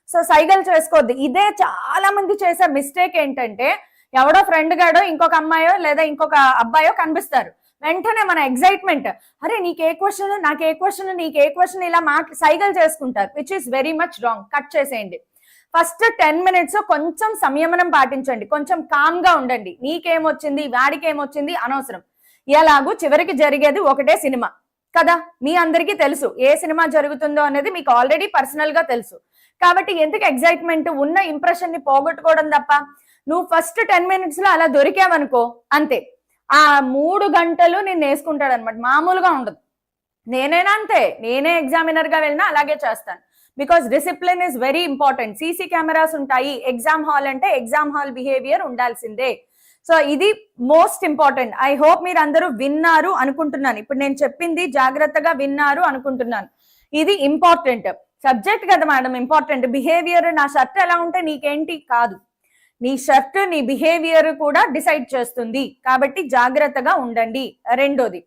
సో సైగలు చేసుకోవద్దు. ఇదే చాలా మంది చేసే మిస్టేక్ ఏంటంటే, ఎవడో ఫ్రెండ్ గాడో ఇంకొక అమ్మాయో లేదా ఇంకొక అబ్బాయో కనిపిస్తారు, వెంటనే మన ఎగ్జైట్మెంట్, అరే నీకే క్వశ్చన్ నాకే క్వశ్చన్ నీకే క్వశ్చన్, ఇలా సైగలు చేసుకుంటారు, which is very much wrong. Cut చేసేయండి. ఫస్ట్ 10 మినిట్స్ కొంచెం సంయమనం పాటించండి, కొంచెం కామ్ గా ఉండండి. నీకేమొచ్చింది వాడికి ఏమొచ్చింది అనవసరం. ఎలాగూ చివరికి జరిగేది ఒకటే సినిమా కదా, మీ అందరికీ తెలుసు ఏ సినిమా జరుగుతుందో అనేది మీకు ఆల్రెడీ పర్సనల్ గా తెలుసు. కాబట్టి ఎందుకు ఎగ్జైట్మెంట్, ఉన్న ఇంప్రెషన్ ని పోగొట్టుకోవడం తప్ప. నువ్వు ఫస్ట్ 10 మినిట్స్ లో అలా దొరికావనుకో అంతే, ఆ 3 గంటలు నేను వేసుకుంటాడు అనమాట, మామూలుగా ఉండదు. నేనేనా అంతే, నేనే ఎగ్జామినర్ గా వెళ్ళినా అలాగే చేస్తాను. Because discipline is very important. CC cameras ఉంటాయి, ఎగ్జామ్ హాల్ అంటే ఎగ్జామ్ హాల్ బిహేవియర్ ఉండాల్సిందే. సో ఇది మోస్ట్ ఇంపార్టెంట్. ఐ హోప్ మీరు అందరూ విన్నారు అనుకుంటున్నాను. ఇప్పుడు నేను చెప్పింది జాగ్రత్తగా విన్నారు అనుకుంటున్నాను. ఇది ఇంపార్టెంట్ సబ్జెక్ట్ కదా మేడం, ఇంపార్టెంట్. బిహేవియర్, నా షర్ట్ ఎలా ఉంటే నీకేంటి కాదు, నీ షర్ట్ నీ బిహేవియర్ కూడా డిసైడ్ చేస్తుంది. కాబట్టి జాగ్రత్తగా ఉండండి. రెండోది,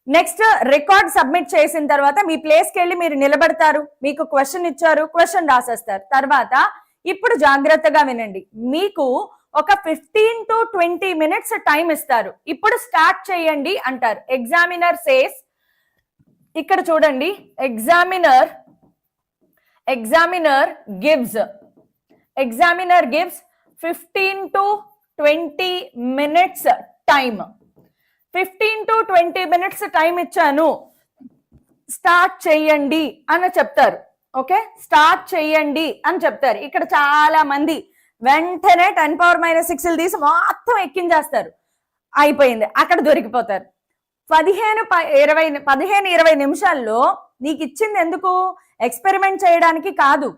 నెక్స్ట్ రికార్డ్ సబ్మిట్ చేసిన తర్వాత మీ ప్లేస్కి వెళ్ళి మీరు నిలబడతారు, మీకు క్వశ్చన్ ఇచ్చారు, క్వశ్చన్ రాసేస్తారు. తర్వాత ఇప్పుడు జాగ్రత్తగా వినండి, మీకు ఒక 15 to 20 మినిట్స్ టైం ఇస్తారు. ఇప్పుడు స్టార్ట్ చేయండి అంటారు. ఎగ్జామినర్ సేస్, ఇక్కడ చూడండి, examiner gives 15 to 20 minutes time. 15 to 20 minutes time ఇచ్చాను, స్టార్ట్ చేయండి అని చెప్తారు. ఓకే, స్టార్ట్ చేయండి అని చెప్తారు. ఇక్కడ చాలా మంది వెంటనే 10⁻⁻6 తీసి మొత్తం ఎక్కించేస్తారు, అయిపోయింది, అక్కడ దొరికిపోతారు. 15-20 నిమిషాల్లో నీకు ఇచ్చింది ఎందుకు, ఎక్స్పెరిమెంట్ చేయడానికి కాదు,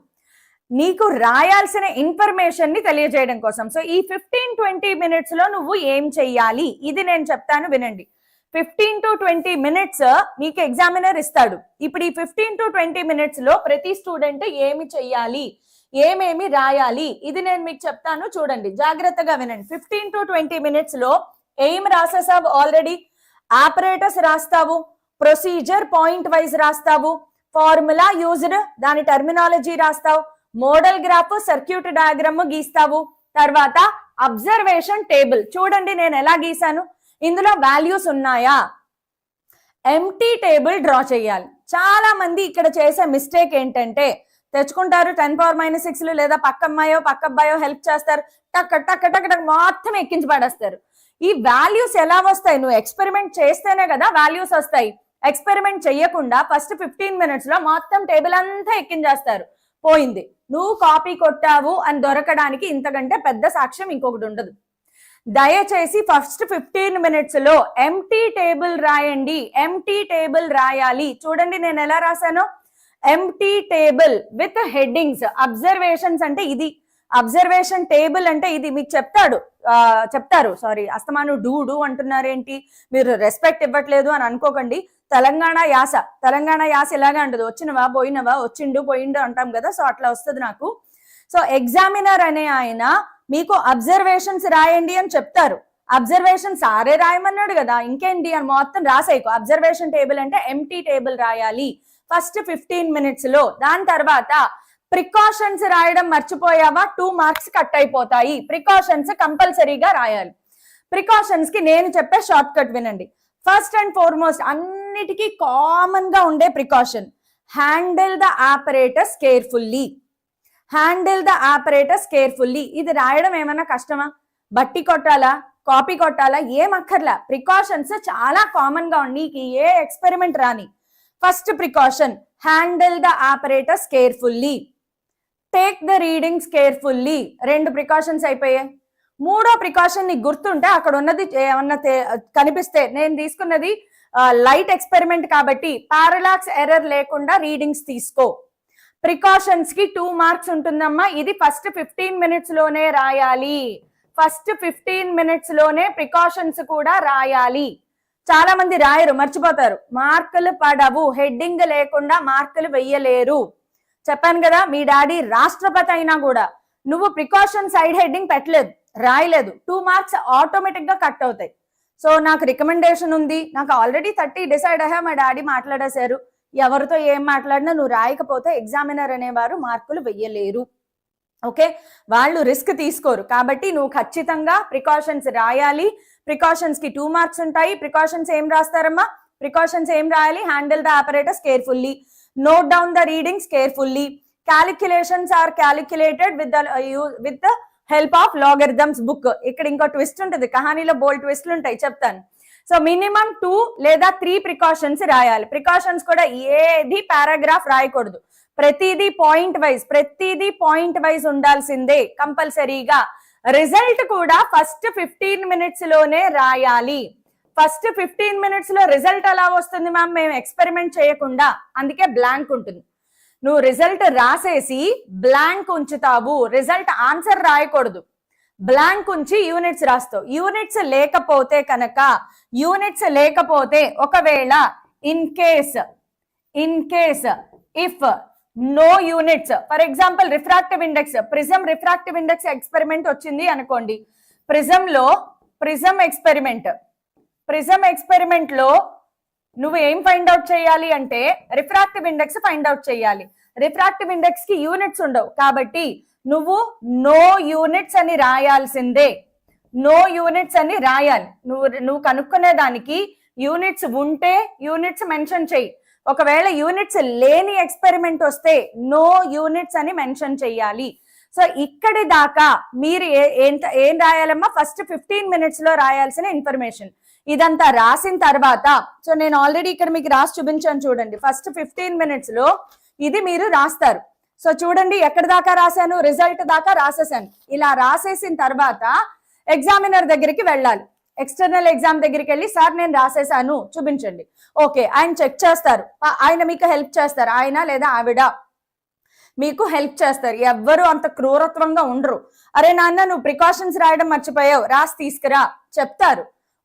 నీకు రాయాల్సిన ఇన్ఫర్మేషన్ ని తెలియజేయడం కోసం. సో ఈ 15-20 మినిట్స్ లో నువ్వు ఏం చెయ్యాలి, ఇది నేను చెప్తాను వినండి. 15 to 20 మినిట్స్ మీకు ఎగ్జామినర్ ఇస్తాడు. ఇప్పుడు ఈ 15 to 20 మినిట్స్ లో ప్రతి స్టూడెంట్ ఏమి చెయ్యాలి, ఏమేమి రాయాలి, ఇది నేను మీకు చెప్తాను, చూడండి, జాగ్రత్తగా వినండి. 15 to 20 మినిట్స్ లో ఎయిమ్ రాసేసావు ఆల్రెడీ, ఆపరేటర్స్ రాస్తావు, ప్రొసీజర్ పాయింట్ వైజ్ రాస్తావు, ఫార్ములా యూజ్డ్ దాని టర్మినాలజీ రాస్తావు, మోడల్ గ్రాఫ్ సర్క్యూట్ డయాగ్రామ్ గీస్తావు. తర్వాత అబ్జర్వేషన్ టేబుల్, చూడండి నేను ఎలా గీసాను, ఇందులో వాల్యూస్ ఉన్నాయా, ఎంటీ టేబుల్ డ్రా చేయాలి. చాలా మంది ఇక్కడ చేసే మిస్టేక్ ఏంటంటే, తెచ్చుకుంటారు 10⁻⁻6 లేదా పక్క అమ్మాయో పక్క అబ్బాయో హెల్ప్ చేస్తారు, టక్ టక్ టక్ టక్ మొత్తం ఎక్కించి పడేస్తారు. ఈ వాల్యూస్ ఎలా వస్తాయి, నువ్వు ఎక్స్పెరిమెంట్ చేస్తేనే కదా వాల్యూస్ వస్తాయి. ఎక్స్పెరిమెంట్ చెయ్యకుండా ఫస్ట్ 15 మినిట్స్ లో మొత్తం టేబుల్ అంతా ఎక్కించేస్తారు, పోయింది. నువ్వు కాపీ కొట్టావు అని దొరకడానికి ఇంతకంటే పెద్ద సాక్ష్యం ఇంకొకటి ఉండదు. దయచేసి ఫస్ట్ 15 మినిట్స్ లో ఎంటీ టేబుల్ రాయండి, ఎంటీ టేబుల్ రాయాలి. చూడండి నేను ఎలా రాశాను, empty table with headings. Observations అంటే ఇది, అబ్జర్వేషన్ టేబుల్ అంటే ఇది. మీకు చెప్తారు సారీ, అస్తమాను డూ అంటున్నారేంటి, మీరు రెస్పెక్ట్ ఇవ్వట్లేదు అని అనుకోకండి. తెలంగాణ యాస ఇలాగే అంటది, వచ్చినవా పోయినవా, వచ్చిండు పోయిండు అంటాం కదా, సో అట్లా వస్తుంది నాకు. సో ఎగ్జామినర్ అనే ఆయన మీకు అబ్జర్వేషన్స్ రాయండి అని చెప్తారు. అబ్జర్వేషన్ సారే రాయమన్నాడు కదా, ఇంకేంటి అని మొత్తం రాసేయకు. అబ్జర్వేషన్ టేబుల్ అంటే ఎంటీ టేబుల్ రాయాలి ఫస్ట్ 15 minutes లో. దాని తర్వాత ప్రికాషన్స్ రాయడం మర్చిపోయావా, 2 marks కట్ అయిపోతాయి. ప్రికాషన్స్ కంపల్సరీగా రాయాలి. ప్రికాషన్స్ కి నేను చెప్పే షార్ట్ కట్ వినండి. ఫస్ట్ అండ్ ఫార్మోస్ట్ అన్నిటికీ కామన్ గా ఉండే precaution, handle the operators carefully. Handle the operators carefully. ఇది రాయడం ఏమైనా కష్టమా, బట్టి కొట్టాలా, కాపీ కొట్టాలా, ఏం అక్కర్లా. ప్రికాషన్స్ చాలా కామన్ గా ఉండి ఏ ఎక్స్పెరిమెంట్ రాని. First precaution, handle the operators carefully, take the readings carefully. 2 precautions అయిపోయాయి. 3వ ప్రికాషన్ నీకు గుర్తుంటే అక్కడ ఉన్నది ఏమన్నా కనిపిస్తే, నేను తీసుకున్నది లైట్ ఎక్స్పెరిమెంట్ కాబట్టి పారలాక్స్ ఎర్రర్ లేకుండా రీడింగ్స్ తీసుకో. ప్రికాషన్స్ కి 2 marks ఉంటుందమ్మా. ఇది ఫస్ట్ 15 minutes లోనే రాయాలి. ఫస్ట్ 15 minutes లోనే ప్రికాషన్స్ కూడా రాయాలి. చాలా మంది రాయరు, మర్చిపోతారు, మార్కులు పడవు. హెడ్డింగ్ లేకుండా మార్కులు వెయ్యలేరు. చెప్పాను కదా, మీ డాడీ రాష్ట్రపతి అయినా కూడా నువ్వు ప్రికాషన్ సైడ్ హెడ్డింగ్ పెట్టలేదు, రాయలేదు, 2 marks ఆటోమేటిక్ గా కట్ అవుతాయి. సో నాకు రికమెండేషన్ ఉంది, నాకు ఆల్రెడీ 30 డిసైడ్ అయ్యా, మా డాడీ మాట్లాడేశారు, ఎవరితో ఏం మాట్లాడినా నువ్వు రాయకపోతే ఎగ్జామినర్ అనేవారు మార్కులు వెయ్యలేరు. ఓకే, వాళ్ళు రిస్క్ తీసుకోరు. కాబట్టి నువ్వు ఖచ్చితంగా ప్రికాషన్స్ రాయాలి. ప్రికాషన్స్ కి 2 marks ఉంటాయి. ప్రికాషన్స్ ఏం రాస్తారమ్మా, ప్రికాషన్స్ ఏం రాయాలి, handle the operators carefully, note down the readings carefully, calculations are calculated with the help of logarithms book. ఇక్కడ ఇంకో ట్విస్ట్ ఉంటుంది, కహానీలో బోల్డ్ ట్విస్ట్లు ఉంటాయి, చెప్తాను. సో మినిమం 2 లేదా 3 ప్రికాషన్స్ రాయాలి. ప్రికాషన్స్ కూడా ఏది పారాగ్రాఫ్ రాయకూడదు, ప్రతిదీ పాయింట్ వైజ్ ఉండాల్సిందే కంపల్సరీగా. రిజల్ట్ కూడా ఫస్ట్ 15 minutes లోనే రాయాలి. ఫస్ట్ 15 minutes లో రిజల్ట్ ఎలా వస్తుంది మ్యామ్, మేము ఎక్స్పెరిమెంట్ చేయకుండా, అందుకే బ్లాంక్ ఉంటుంది. నువ్వు రిజల్ట్ రాసేసి బ్లాంక్ ఉంచుతావు, రిజల్ట్ ఆన్సర్ రాయకూడదు, బ్లాంక్ ఉంచి యూనిట్స్ రాస్తావు. యూనిట్స్ లేకపోతే ఒకవేళ in case if no units, for example refractive index, refractive index experiment వచ్చింది అనుకోండి. ప్రిజం ఎక్స్పెరిమెంట్ లో నువ్వు ఏం ఫైండ్ అవుట్ చేయాలి అంటే రిఫ్రాక్టివ్ ఇండెక్స్ ఫైండ్ అవుట్ చేయాలి. రిఫ్రాక్టివ్ ఇండెక్స్ కి యూనిట్స్ ఉండవు కాబట్టి నువ్వు నో యూనిట్స్ అని రాయాల్సిందే. నో యూనిట్స్ అని రాయాలి. నువ్వు కనుక్కునే దానికి యూనిట్స్ ఉంటే యూనిట్స్ మెన్షన్ చెయ్యి. ఒకవేళ యూనిట్స్ లేని ఎక్స్పెరిమెంట్ వస్తే నో యూనిట్స్ అని మెన్షన్ చెయ్యాలి. సో ఇక్కడి దాకా మీరు ఏం రాయాలమ్మా, ఫస్ట్ 15 minutes లో రాయాల్సిన ఇన్ఫర్మేషన్. ఇదంతా రాసిన తర్వాత, సో నేను ఆల్రెడీ ఇక్కడ మీకు రాసి చూపించాను చూడండి. ఫస్ట్ 15 minutes లో ఇది మీరు రాస్తారు. సో చూడండి ఎక్కడ దాకా రాశాను, రిజల్ట్ దాకా రాసేసాను. ఇలా రాసేసిన తర్వాత ఎగ్జామినర్ దగ్గరికి వెళ్ళాలి. ఎక్స్టర్నల్ ఎగ్జామ్ దగ్గరికి వెళ్ళి, సార్ నేను రాసేసాను చూపించండి. ఓకే, ఆయన చెక్ చేస్తారు, ఆయన మీకు హెల్ప్ చేస్తారు, ఆయన లేదా ఆవిడ మీకు హెల్ప్ చేస్తారు. ఎవ్వరు అంత క్రూరత్వంగా ఉండరు. అరే నాన్న నువ్వు ప్రికాషన్స్ రాయడం మర్చిపోయావు, రాసి తీసుకురా చెప్తారు.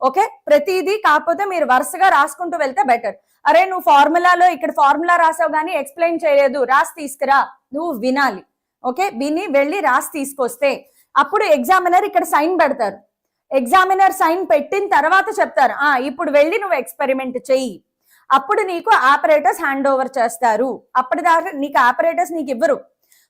ఓకే, ప్రతిదీ. కాకపోతే మీరు వరుసగా రాసుకుంటూ వెళ్తే బెటర్. అరే నువ్వు ఫార్ములాలో ఇక్కడ ఫార్ములా రాసావు కానీ ఎక్స్ప్లెయిన్ చేయలేదు, రాసి తీసుకురా, నువ్వు వినాలి. ఓకే, విని వెళ్ళి రాసి తీసుకొస్తే అప్పుడు ఎగ్జామినర్ ఇక్కడ సైన్ పెడతారు. ఎగ్జామినర్ సైన్ పెట్టిన తర్వాత చెప్తారు, ఇప్పుడు వెళ్ళి నువ్వు ఎక్స్పెరిమెంట్ చెయ్యి. అప్పుడు నీకు ఆపరేటర్స్ హ్యాండ్ ఓవర్ చేస్తారు. అప్పటిదాకా నీకు ఆపరేటర్స్ నీకు ఇవ్వరు.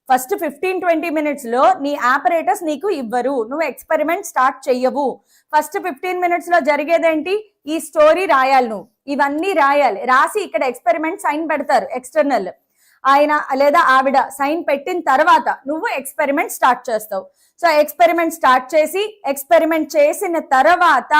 ఫస్ట్ 15-20 minutes లో నీ ఆపరేటర్స్ నీకు ఇవ్వరు, నువ్వు ఎక్స్పెరిమెంట్ స్టార్ట్ చెయ్యవు. ఫస్ట్ 15 minutes లో జరిగేదేంటి, ఈ స్టోరీ రాయాలి, నువ్వు ఇవన్నీ రాయాలి. రాసి ఇక్కడ ఎక్స్పెరిమెంట్ సైన్ పెడతారు ఎక్స్టర్నల్, ఆయన లేదా ఆవిడ సైన్ పెట్టిన తర్వాత నువ్వు ఎక్స్పెరిమెంట్ స్టార్ట్ చేస్తావు. సో ఎక్స్పెరిమెంట్ స్టార్ట్ చేసి ఎక్స్పెరిమెంట్ చేసిన తర్వాత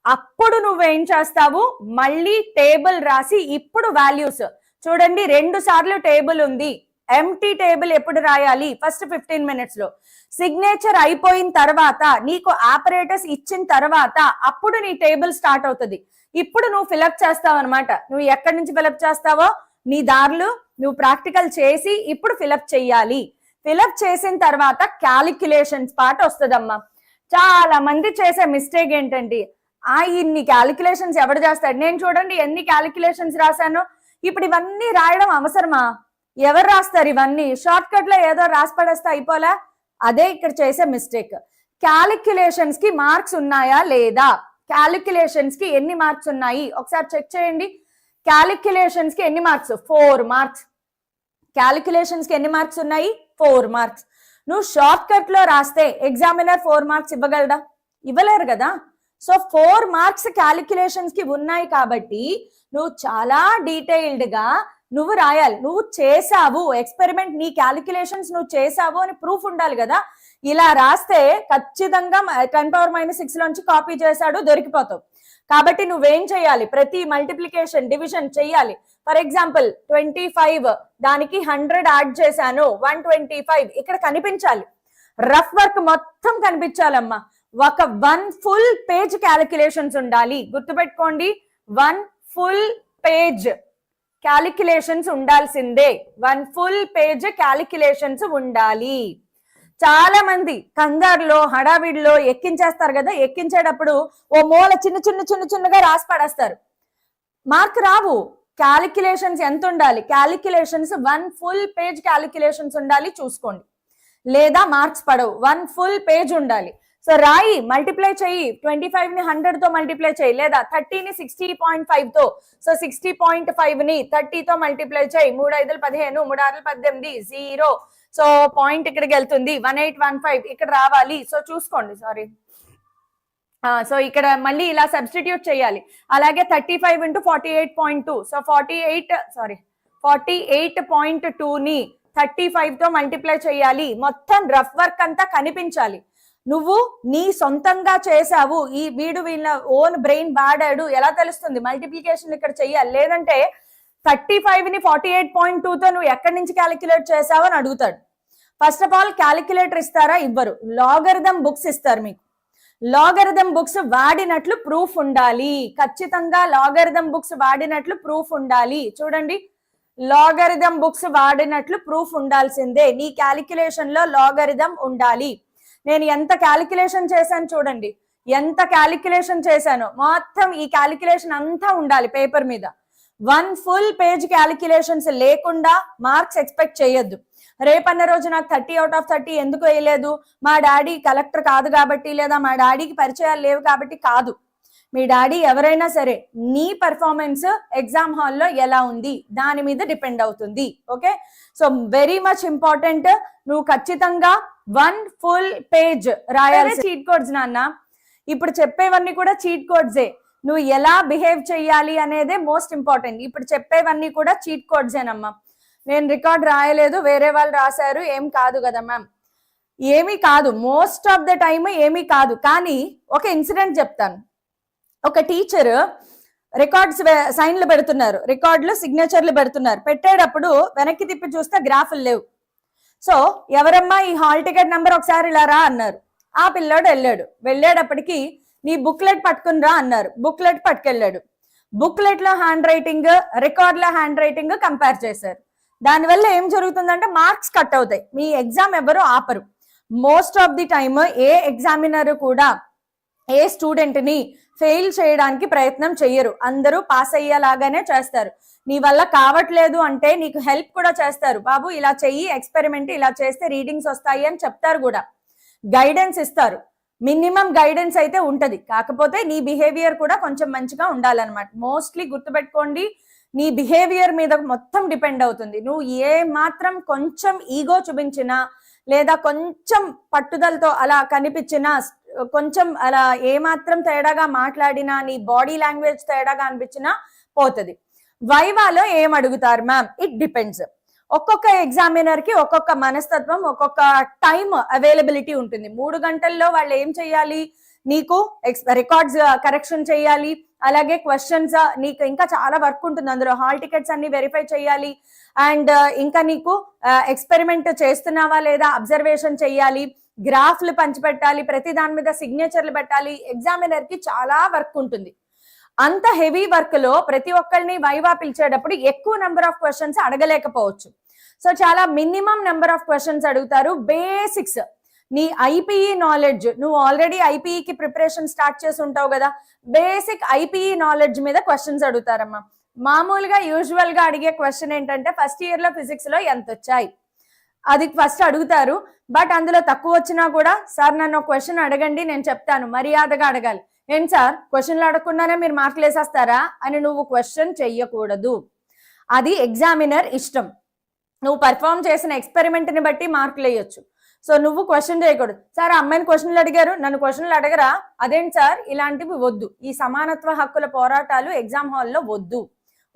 అప్పుడు నువ్వేం చేస్తావు, మళ్ళీ టేబుల్ రాసి ఇప్పుడు వాల్యూస్ చూడండి. 2 సార్లు టేబుల్ ఉంది. ఎంటీ టేబుల్ ఎప్పుడు రాయాలి, ఫస్ట్ 15 minutes లో. సిగ్నేచర్ అయిపోయిన తర్వాత నీకు ఆపరేటర్స్ ఇచ్చిన తర్వాత అప్పుడు నీ టేబుల్ స్టార్ట్ అవుతుంది. ఇప్పుడు నువ్వు ఫిలప్ చేస్తావు అనమాట. నువ్వు ఎక్కడి నుంచి ఫిలప్ చేస్తావో నీ దారులు నువ్వు ప్రాక్టికల్ చేసి ఇప్పుడు ఫిలప్ చెయ్యాలి. ఫిలప్ చేసిన తర్వాత క్యాలిక్యులేషన్స్ పార్ట్ వస్తుందమ్మా. చాలా మంది చేసే మిస్టేక్ ఏంటంటే ఇన్ని క్యాలిక్యులేషన్స్ ఎవడు చేస్తాడు, నేను చూడండి ఎన్ని క్యాలిక్యులేషన్స్ రాశాను, ఇప్పుడు ఇవన్నీ రాయడం అవసరమా, ఎవరు రాస్తారు ఇవన్నీ, షార్ట్ కట్ లో ఏదో రాసి పడేస్తే అయిపోలే. అదే ఇక్కడ చేసే మిస్టేక్. క్యాలిక్యులేషన్స్ కి మార్క్స్ ఉన్నాయా లేదా, క్యాలిక్యులేషన్స్ కి ఎన్ని మార్క్స్ ఉన్నాయి ఒకసారి చెక్ చేయండి. క్యాలిక్యులేషన్స్ కి ఎన్ని మార్క్స్, 4 మార్క్స్. క్యాలిక్యులేషన్స్ కి ఎన్ని మార్క్స్ ఉన్నాయి, 4 మార్క్స్. నువ్వు షార్ట్ కట్ లో రాస్తే ఎగ్జామినర్ 4 మార్క్స్ ఇవ్వగలడా, ఇవ్వలేరు కదా. సో 4 మార్క్స్ క్యాలిక్యులేషన్స్ కి ఉన్నాయి కాబట్టి నువ్వు చాలా డీటెయిల్డ్ గా నువ్వు రాయాలి. నువ్వు చేసావు ఎక్స్పెరిమెంట్, నీ క్యాలిక్యులేషన్స్ నువ్వు చేసావు అని ప్రూఫ్ ఉండాలి కదా. ఇలా రాస్తే ఖచ్చితంగా 10⁻⁻6 లోంచి కాపీ చేశాడు దొరికిపోతావు. కాబట్టి నువ్వేం చేయాలి, ప్రతి మల్టిప్లికేషన్ డివిజన్ చెయ్యాలి. ఫర్ ఎగ్జాంపుల్ 25 దానికి 100 యాడ్ చేశాను, 125 ఇక్కడ కనిపించాలి. రఫ్ వర్క్ మొత్తం కనిపించాలమ్మా. ఒక 1 ఫుల్ పేజ్ క్యాలిక్యులేషన్స్ ఉండాలి. గుర్తుపెట్టుకోండి, 1 ఫుల్ పేజ్ క్యాలిక్యులేషన్స్ ఉండాల్సిందే. 1 ఫుల్ పేజ్ క్యాలిక్యులేషన్స్ ఉండాలి. చాలా మంది కంగారులో హడావిడిలో ఎక్కించేస్తారు కదా, ఎక్కించేటప్పుడు ఓ మూల చిన్నగా రాసి పడేస్తారు, మార్క్ రావు. క్యాలిక్యులేషన్స్ ఎంత ఉండాలి, క్యాలిక్యులేషన్స్ 1 ఫుల్ పేజ్ క్యాలిక్యులేషన్స్ ఉండాలి చూసుకోండి, లేదా మార్క్స్ పడవు. 1 ఫుల్ పేజ్ ఉండాలి. సో రాయి, మల్టిప్లై చెయ్యి, 25 ని 100 తో మల్టిప్లై చెయ్యి, లేదా 30 ని 60.5 తో. సో 60.5 ని 30 తో మల్టిప్లై చెయ్యి, 3 5 15, 3 6 18, 0. సో పాయింట్ ఇక్కడికి వెళ్తుంది, 1815 ఇక్కడ రావాలి. సో చూసుకోండి, సారీ. సో ఇక్కడ మళ్ళీ ఇలా సబ్స్టిట్యూట్ చేయాలి. అలాగే 35 × 48.2. సో 48.2 ని 35 తో మల్టిప్లై చేయాలి. మొత్తం రఫ్ వర్క్ అంతా కనిపించాలి. నువ్వు నీ సొంతంగా చేసావు, ఈ వీళ్ళ ఓన్ బ్రెయిన్ వాడాడు ఎలా తెలుస్తుంది, మల్టిప్లికేషన్ ఇక్కడ చెయ్యాలి. లేదంటే 35 ని 48.2 తో నువ్వు ఎక్కడి నుంచి క్యాలిక్యులేట్ చేసావు అని అడుగుతాడు. ఫస్ట్ ఆఫ్ ఆల్ క్యాలిక్యులేటర్ ఇస్తారా, ఇవ్వరు. లాగరిథం బుక్స్ ఇస్తారు మీకు. లాగరిథం బుక్స్ వాడినట్లు ప్రూఫ్ ఉండాలి. ఖచ్చితంగా లాగరిథం బుక్స్ వాడినట్లు ప్రూఫ్ ఉండాలి. చూడండి, లాగరిథం బుక్స్ వాడినట్లు ప్రూఫ్ ఉండాల్సిందే. నీ క్యాలిక్యులేషన్ లో లాగరిథం ఉండాలి. నేను ఎంత క్యాలిక్యులేషన్ చేశాను చూడండి, ఎంత క్యాలిక్యులేషన్ చేశాను, మొత్తం ఈ క్యాలిక్యులేషన్ అంతా ఉండాలి పేపర్ మీద. 1 ఫుల్ పేజ్ క్యాలిక్యులేషన్స్ లేకుండా మార్క్స్ ఎక్స్పెక్ట్ చేయొద్దు. రేపన్న రోజు నాకు 30 out of 30 ఎందుకు వేయలేదు, మా డాడీ కలెక్టర్ కాదు కాబట్టి, లేదా మా డాడీకి పరిచయాలు లేవు కాబట్టి కాదు. మీ డాడీ ఎవరైనా సరే నీ పర్ఫార్మెన్స్ ఎగ్జామ్ హాల్లో ఎలా ఉంది దాని మీద డిపెండ్ అవుతుంది. Okay, so very much important. నువ్వు ఖచ్చితంగా 1 ఫుల్ పేజ్ రాయాలి. చీట్ కోడ్స్ నాన్న, ఇప్పుడు చెప్పేవన్నీ కూడా చీట్ కోడ్సే. నువ్వు ఎలా బిహేవ్ చెయ్యాలి అనేదే మోస్ట్ ఇంపార్టెంట్. ఇప్పుడు చెప్పేవన్నీ కూడా చీట్ కోడ్సేనమ్మా. నేను రికార్డ్ రాయలేదు, వేరే వాళ్ళు రాశారు, ఏం కాదు కదా మ్యామ్. ఏమీ కాదు, మోస్ట్ ఆఫ్ ద టైమ్ ఏమీ కాదు. కానీ ఒక ఇన్సిడెంట్ చెప్తాను. ఒక టీచర్ రికార్డ్స్ సైన్లు పెడుతున్నారు, రికార్డులు సిగ్నేచర్లు పెడుతున్నారు. పెట్టేటప్పుడు వెనక్కి తిప్పి చూస్తే గ్రాఫ్లు లేవు. సో ఎవరమ్మా ఈ హాల్ టికెట్ నెంబర్ ఒకసారి ఇలా రా అన్నారు. ఆ పిల్లోడు వెళ్ళాడు. వెళ్ళేటప్పటికి నీ బుక్లెట్ పట్టుకుని రా అన్నారు. బుక్లెట్ పట్టుకెళ్ళాడు. బుక్లెట్ లో హ్యాండ్ రైటింగ్, రికార్డ్ లో హ్యాండ్ రైటింగ్ కంపేర్ చేశారు. దానివల్ల ఏం జరుగుతుందంటే మార్క్స్ కట్ అవుతాయి. మీ ఎగ్జామ్ ఎవరు ఆపరు. మోస్ట్ ఆఫ్ ది టైమ్ ఏ ఎగ్జామినర్ కూడా ఏ స్టూడెంట్ ని ఫెయిల్ చేయడానికి ప్రయత్నం చెయ్యరు. అందరూ పాస్ అయ్యేలాగానే చేస్తారు. నీ వల్ల కావట్లేదు అంటే నీకు హెల్ప్ కూడా చేస్తారు. బాబు ఇలా చెయ్యి, ఎక్స్పెరిమెంట్ ఇలా చేస్తే రీడింగ్స్ వస్తాయి అని చెప్తారు కూడా, గైడెన్స్ ఇస్తారు. మినిమం గైడెన్స్ అయితే ఉంటది. కాకపోతే నీ బిహేవియర్ కూడా కొంచెం మంచిగా ఉండాలన్నమాట. మోస్ట్లీ గుర్తుపెట్టుకోండి, నీ బిహేవియర్ మీద మొత్తం డిపెండ్ అవుతుంది. నువ్వు ఏ మాత్రం కొంచెం ఈగో చూపించినా, లేదా కొంచెం పట్టుదలతో అలా కనిపించినా, కొంచెం అలా ఏమాత్రం తేడాగా మాట్లాడినా, నీ బాడీ లాంగ్వేజ్ తేడాగా అనిపించినా పోతుంది. వైవాలో ఏం అడుగుతారు మ్యామ్, ఇట్ డిపెండ్స్. ఒక్కొక్క ఎగ్జామినర్ కి ఒక్కొక్క మనస్తత్వం, ఒక్కొక్క టైం అవైలబిలిటీ ఉంటుంది. 3 గంటల్లో వాళ్ళు ఏం చేయాలి, నీకు రికార్డ్స్ కరెక్షన్ చేయాలి, అలాగే క్వశ్చన్స్, నీకు ఇంకా చాలా వర్క్ ఉంటుంది అందులో. హాల్ టికెట్స్ అన్ని వెరిఫై చేయాలి, అండ్ ఇంకా నీకు ఎక్స్పెరిమెంట్ చేస్తున్నావా లేదా అబ్జర్వేషన్ చేయాలి, గ్రాఫ్లు పంచిపెట్టాలి, ప్రతి దాని మీద సిగ్నేచర్లు పెట్టాలి. ఎగ్జామినర్ కి చాలా వర్క్ ఉంటుంది. అంత హెవీ వర్క్ లో ప్రతి ఒక్కరిని వైవా పిలిచేటప్పుడు ఎక్కువ నెంబర్ ఆఫ్ క్వశ్చన్స్ అడగలేకపోవచ్చు. సో చాలా మినిమం నెంబర్ ఆఫ్ క్వశ్చన్స్ అడుగుతారు. బేసిక్స్, నీ ఐపీఈ నాలెడ్జ్, నువ్వు ఆల్రెడీ ఐపీఈకి ప్రిపరేషన్ స్టార్ట్ చేసి ఉంటావు కదా, బేసిక్ ఐపీఈ నాలెడ్జ్ మీద క్వశ్చన్స్ అడుగుతారమ్మా. మామూలుగా యూజువల్ గా అడిగే క్వశ్చన్ ఏంటంటే ఫస్ట్ ఇయర్ లో ఫిజిక్స్ లో ఎంత వచ్చాయి, అది ఫస్ట్ అడుగుతారు. బట్ అందులో తక్కువ వచ్చినా కూడా సార్ నన్ను క్వశ్చన్ అడగండి నేను చెప్తాను, మర్యాదగా అడగాలి. ఏంటి సార్ క్వశ్చన్లు అడగకుండానే మీరు మార్కులు వేసేస్తారా అని నువ్వు క్వశ్చన్ చెయ్యకూడదు. అది ఎగ్జామినర్ ఇష్టం. నువ్వు పర్ఫామ్ చేసిన ఎక్స్పెరిమెంట్ ని బట్టి మార్కులు వేయొచ్చు. సో నువ్వు క్వశ్చన్ చేయకూడదు. సార్ అమ్మాయిని క్వశ్చన్లు అడిగారు, నన్ను క్వశ్చన్లు అడగరా, అదేంటి సార్, ఇలాంటివి వద్దు. ఈ సమానత్వ హక్కుల పోరాటాలు ఎగ్జామ్ హాల్లో వద్దు.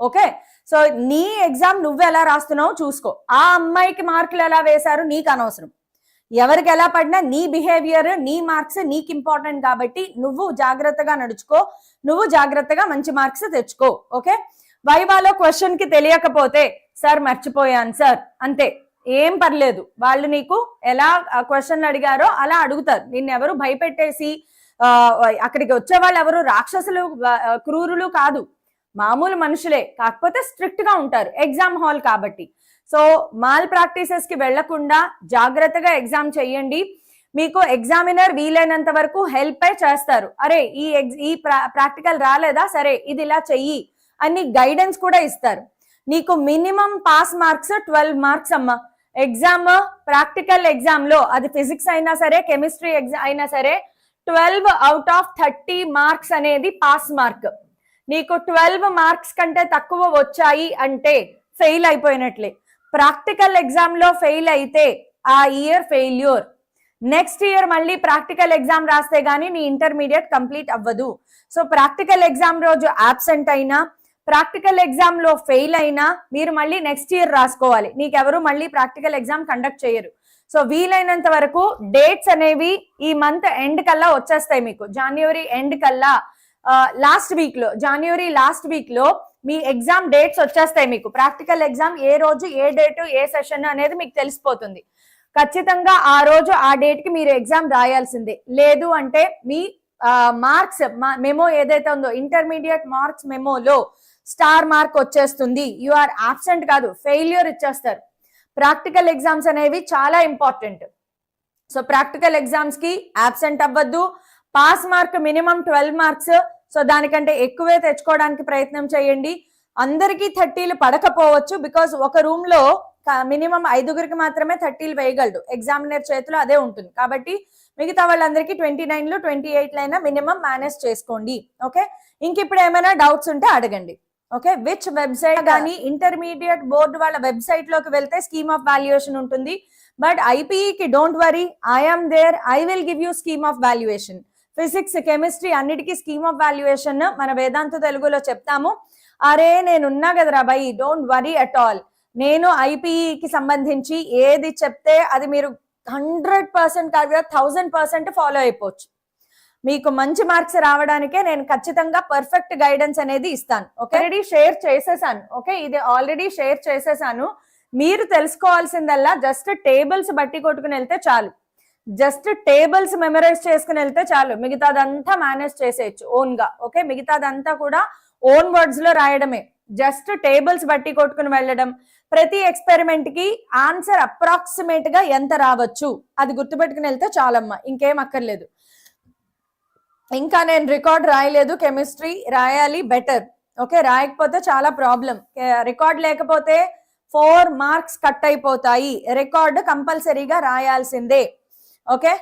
ఓకే, సో నీ ఎగ్జామ్ నువ్వు ఎలా రాస్తున్నావు చూసుకో. ఆ అమ్మాయికి మార్కులు ఎలా వేశారు నీకు అనవసరం. ఎవరికి ఎలా పడినా నీ బిహేవియర్, నీ మార్క్స్ నీకు ఇంపార్టెంట్ కాబట్టి నువ్వు జాగ్రత్తగా నడుచుకో, నువ్వు జాగ్రత్తగా మంచి మార్క్స్ తెచ్చుకో. ఓకే, వైవాలో క్వశ్చన్ కి తెలియకపోతే సార్ మర్చిపోయాను సార్ అంతే, ఏం పర్లేదు. వాళ్ళు నీకు ఎలా క్వశ్చన్లు అడిగారో అలా అడుగుతారు. నిన్నెవరు భయపెట్టేసి అక్కడికి వచ్చే వాళ్ళు ఎవరు రాక్షసులు, క్రూరులు కాదు, మామూలు మనుషులే, కాకపోతే స్ట్రిక్ట్ గా ఉంటారు ఎగ్జామ్ హాల్ కాబట్టి. సో మాల్ ప్రాక్టీసెస్ కి వెళ్లకుండా జాగ్రత్తగా ఎగ్జామ్ చెయ్యండి. మీకు ఎగ్జామినర్ వీలైనంత వరకు హెల్ప్ చేస్తారు. అరే ఈ ప్రాక్టికల్ రాలేదా, సరే ఇది ఇలా చెయ్యి అని గైడెన్స్ కూడా ఇస్తారు. నీకు మినిమం పాస్ మార్క్స్ 12 మార్క్స్ అమ్మా. ఎగ్జామ్ ప్రాక్టికల్ ఎగ్జామ్ లో అది ఫిజిక్స్ అయినా సరే కెమిస్ట్రీ ఎగ్జామ్ అయినా సరే 12 అవుట్ ఆఫ్ 30 మార్క్స్ అనేది పాస్ మార్క్. నీకు 12 మార్క్స్ కంటే తక్కువ వచ్చాయి అంటే ఫెయిల్ అయిపోయినట్లే. ప్రాక్టికల్ ఎగ్జామ్ లో ఫెయిల్ అయితే ఆ ఇయర్ ఫెయిల్యూర్. నెక్స్ట్ ఇయర్ మళ్ళీ ప్రాక్టికల్ ఎగ్జామ్ రాస్తే గానీ నీ ఇంటర్మీడియట్ కంప్లీట్ అవ్వదు. సో ప్రాక్టికల్ ఎగ్జామ్ రోజు ఆబ్సెంట్ అయినా, ప్రాక్టికల్ ఎగ్జామ్ లో ఫెయిల్ అయినా మీరు మళ్ళీ నెక్స్ట్ ఇయర్ రాసుకోవాలి. నీకెవరు మళ్ళీ ప్రాక్టికల్ ఎగ్జామ్ కండక్ట్ చేయరు. సో వీలైనంత వరకు డేట్స్ అనేవి ఈ మంత్ ఎండ్ కల్లా వచ్చేస్తాయి. మీకు జనవరి ఎండ్ కల్లా లాస్ట్ వీక్ లో, జనవరి లాస్ట్ వీక్ లో మీ ఎగ్జామ్ డేట్స్ వచ్చేస్తాయి. మీకు ప్రాక్టికల్ ఎగ్జామ్ ఏ రోజు, ఏ డేటు, ఏ సెషన్ అనేది మీకు తెలిసిపోతుంది. ఖచ్చితంగా ఆ రోజు ఆ డేట్ కి మీరు ఎగ్జామ్ రాయాల్సిందే. లేదు అంటే మీ మార్క్స్ మెమో ఏదైతే ఉందో ఇంటర్మీడియట్ మార్క్స్ మెమోలో స్టార్ మార్క్ వచ్చేస్తుంది. యు ఆర్ ఆబ్సెంట్ కాదు, ఫెయిల్యూర్ ఇచ్చేస్తారు. ప్రాక్టికల్ ఎగ్జామ్స్ అనేవి చాలా ఇంపార్టెంట్. సో ప్రాక్టికల్ ఎగ్జామ్స్ కి ఆబ్సెంట్ అవ్వద్దు. Pass mark minimum 12 marks. So దానికంటే ఎక్కువే తెచ్చుకోవడానికి ప్రయత్నం చేయండి. అందరికీ 30లు పడకపోవచ్చు, బికాస్ ఒక రూమ్ లో మినిమం 5గురికి మాత్రమే 30లు వేయగలడు. ఎగ్జామినర్ చేతిలో అదే ఉంటుంది కాబట్టి మిగతా వాళ్ళందరికీ 29లు 28లు అయినా మినిమం మేనేజ్ చేసుకోండి. ఓకే, ఇంక ఇప్పుడు ఏమైనా డౌట్స్ ఉంటే అడగండి. ఓకే, విచ్ వెబ్సైట్ కానీ ఇంటర్మీడియట్ బోర్డు వాళ్ళ వెబ్సైట్ లోకి వెళ్తే స్కీమ్ ఆఫ్ వాల్యుయేషన్ ఉంటుంది. బట్ ఐపీఈకి don't worry, I'm there, I will give you scheme of valuation. Physics, chemistry అన్నిటికీ స్కీమ్ ఆఫ్ వాల్యుయేషన్ మన వేదాంత తెలుగులో చెప్తాము. అరే నేనున్నా కదరా bye, don't worry at all. నేను ఐపీఈకి సంబంధించి ఏది చెప్తే అది మీరు 100% కాదు కదా 1000% ఫాలో అయిపోవచ్చు. మీకు మంచి మార్క్స్ రావడానికే నేను ఖచ్చితంగా పర్ఫెక్ట్ గైడెన్స్ అనేది ఇస్తాను. ఓకే, ఆల్రెడీ షేర్ చేసేసాను. ఓకే, ఇది ఆల్రెడీ షేర్ చేసేసాను. మీరు తెలుసుకోవాల్సిందల్లా జస్ట్ టేబుల్స్ బట్టి కొట్టుకుని వెళ్తే చాలు. జస్ట్ టేబుల్స్ మెమరైజ్ చేసుకుని వెళ్తే చాలు. మిగతాదంతా మేనేజ్ చేసేయచ్చు ఓన్ గా. ఓకే, మిగతాదంతా కూడా ఓన్ వర్డ్స్ లో రాయడమే. జస్ట్ టేబుల్స్ బట్టి కొట్టుకుని వెళ్ళడం. ప్రతి ఎక్స్పెరిమెంట్ కి ఆన్సర్ అప్రాక్సిమేట్ గా ఎంత రావచ్చు అది గుర్తుపెట్టుకుని వెళ్తే చాలమ్మా, ఇంకేం అక్కర్లేదు. ఇంకా నేను రికార్డ్ రాయలేదు, కెమిస్ట్రీ రాయాలి బెటర్. ఓకే, రాయకపోతే చాలా ప్రాబ్లం. రికార్డ్ లేకపోతే 4 మార్క్స్ కట్ అయిపోతాయి. రికార్డ్ కంపల్సరీగా రాయాల్సిందే. ఓకే,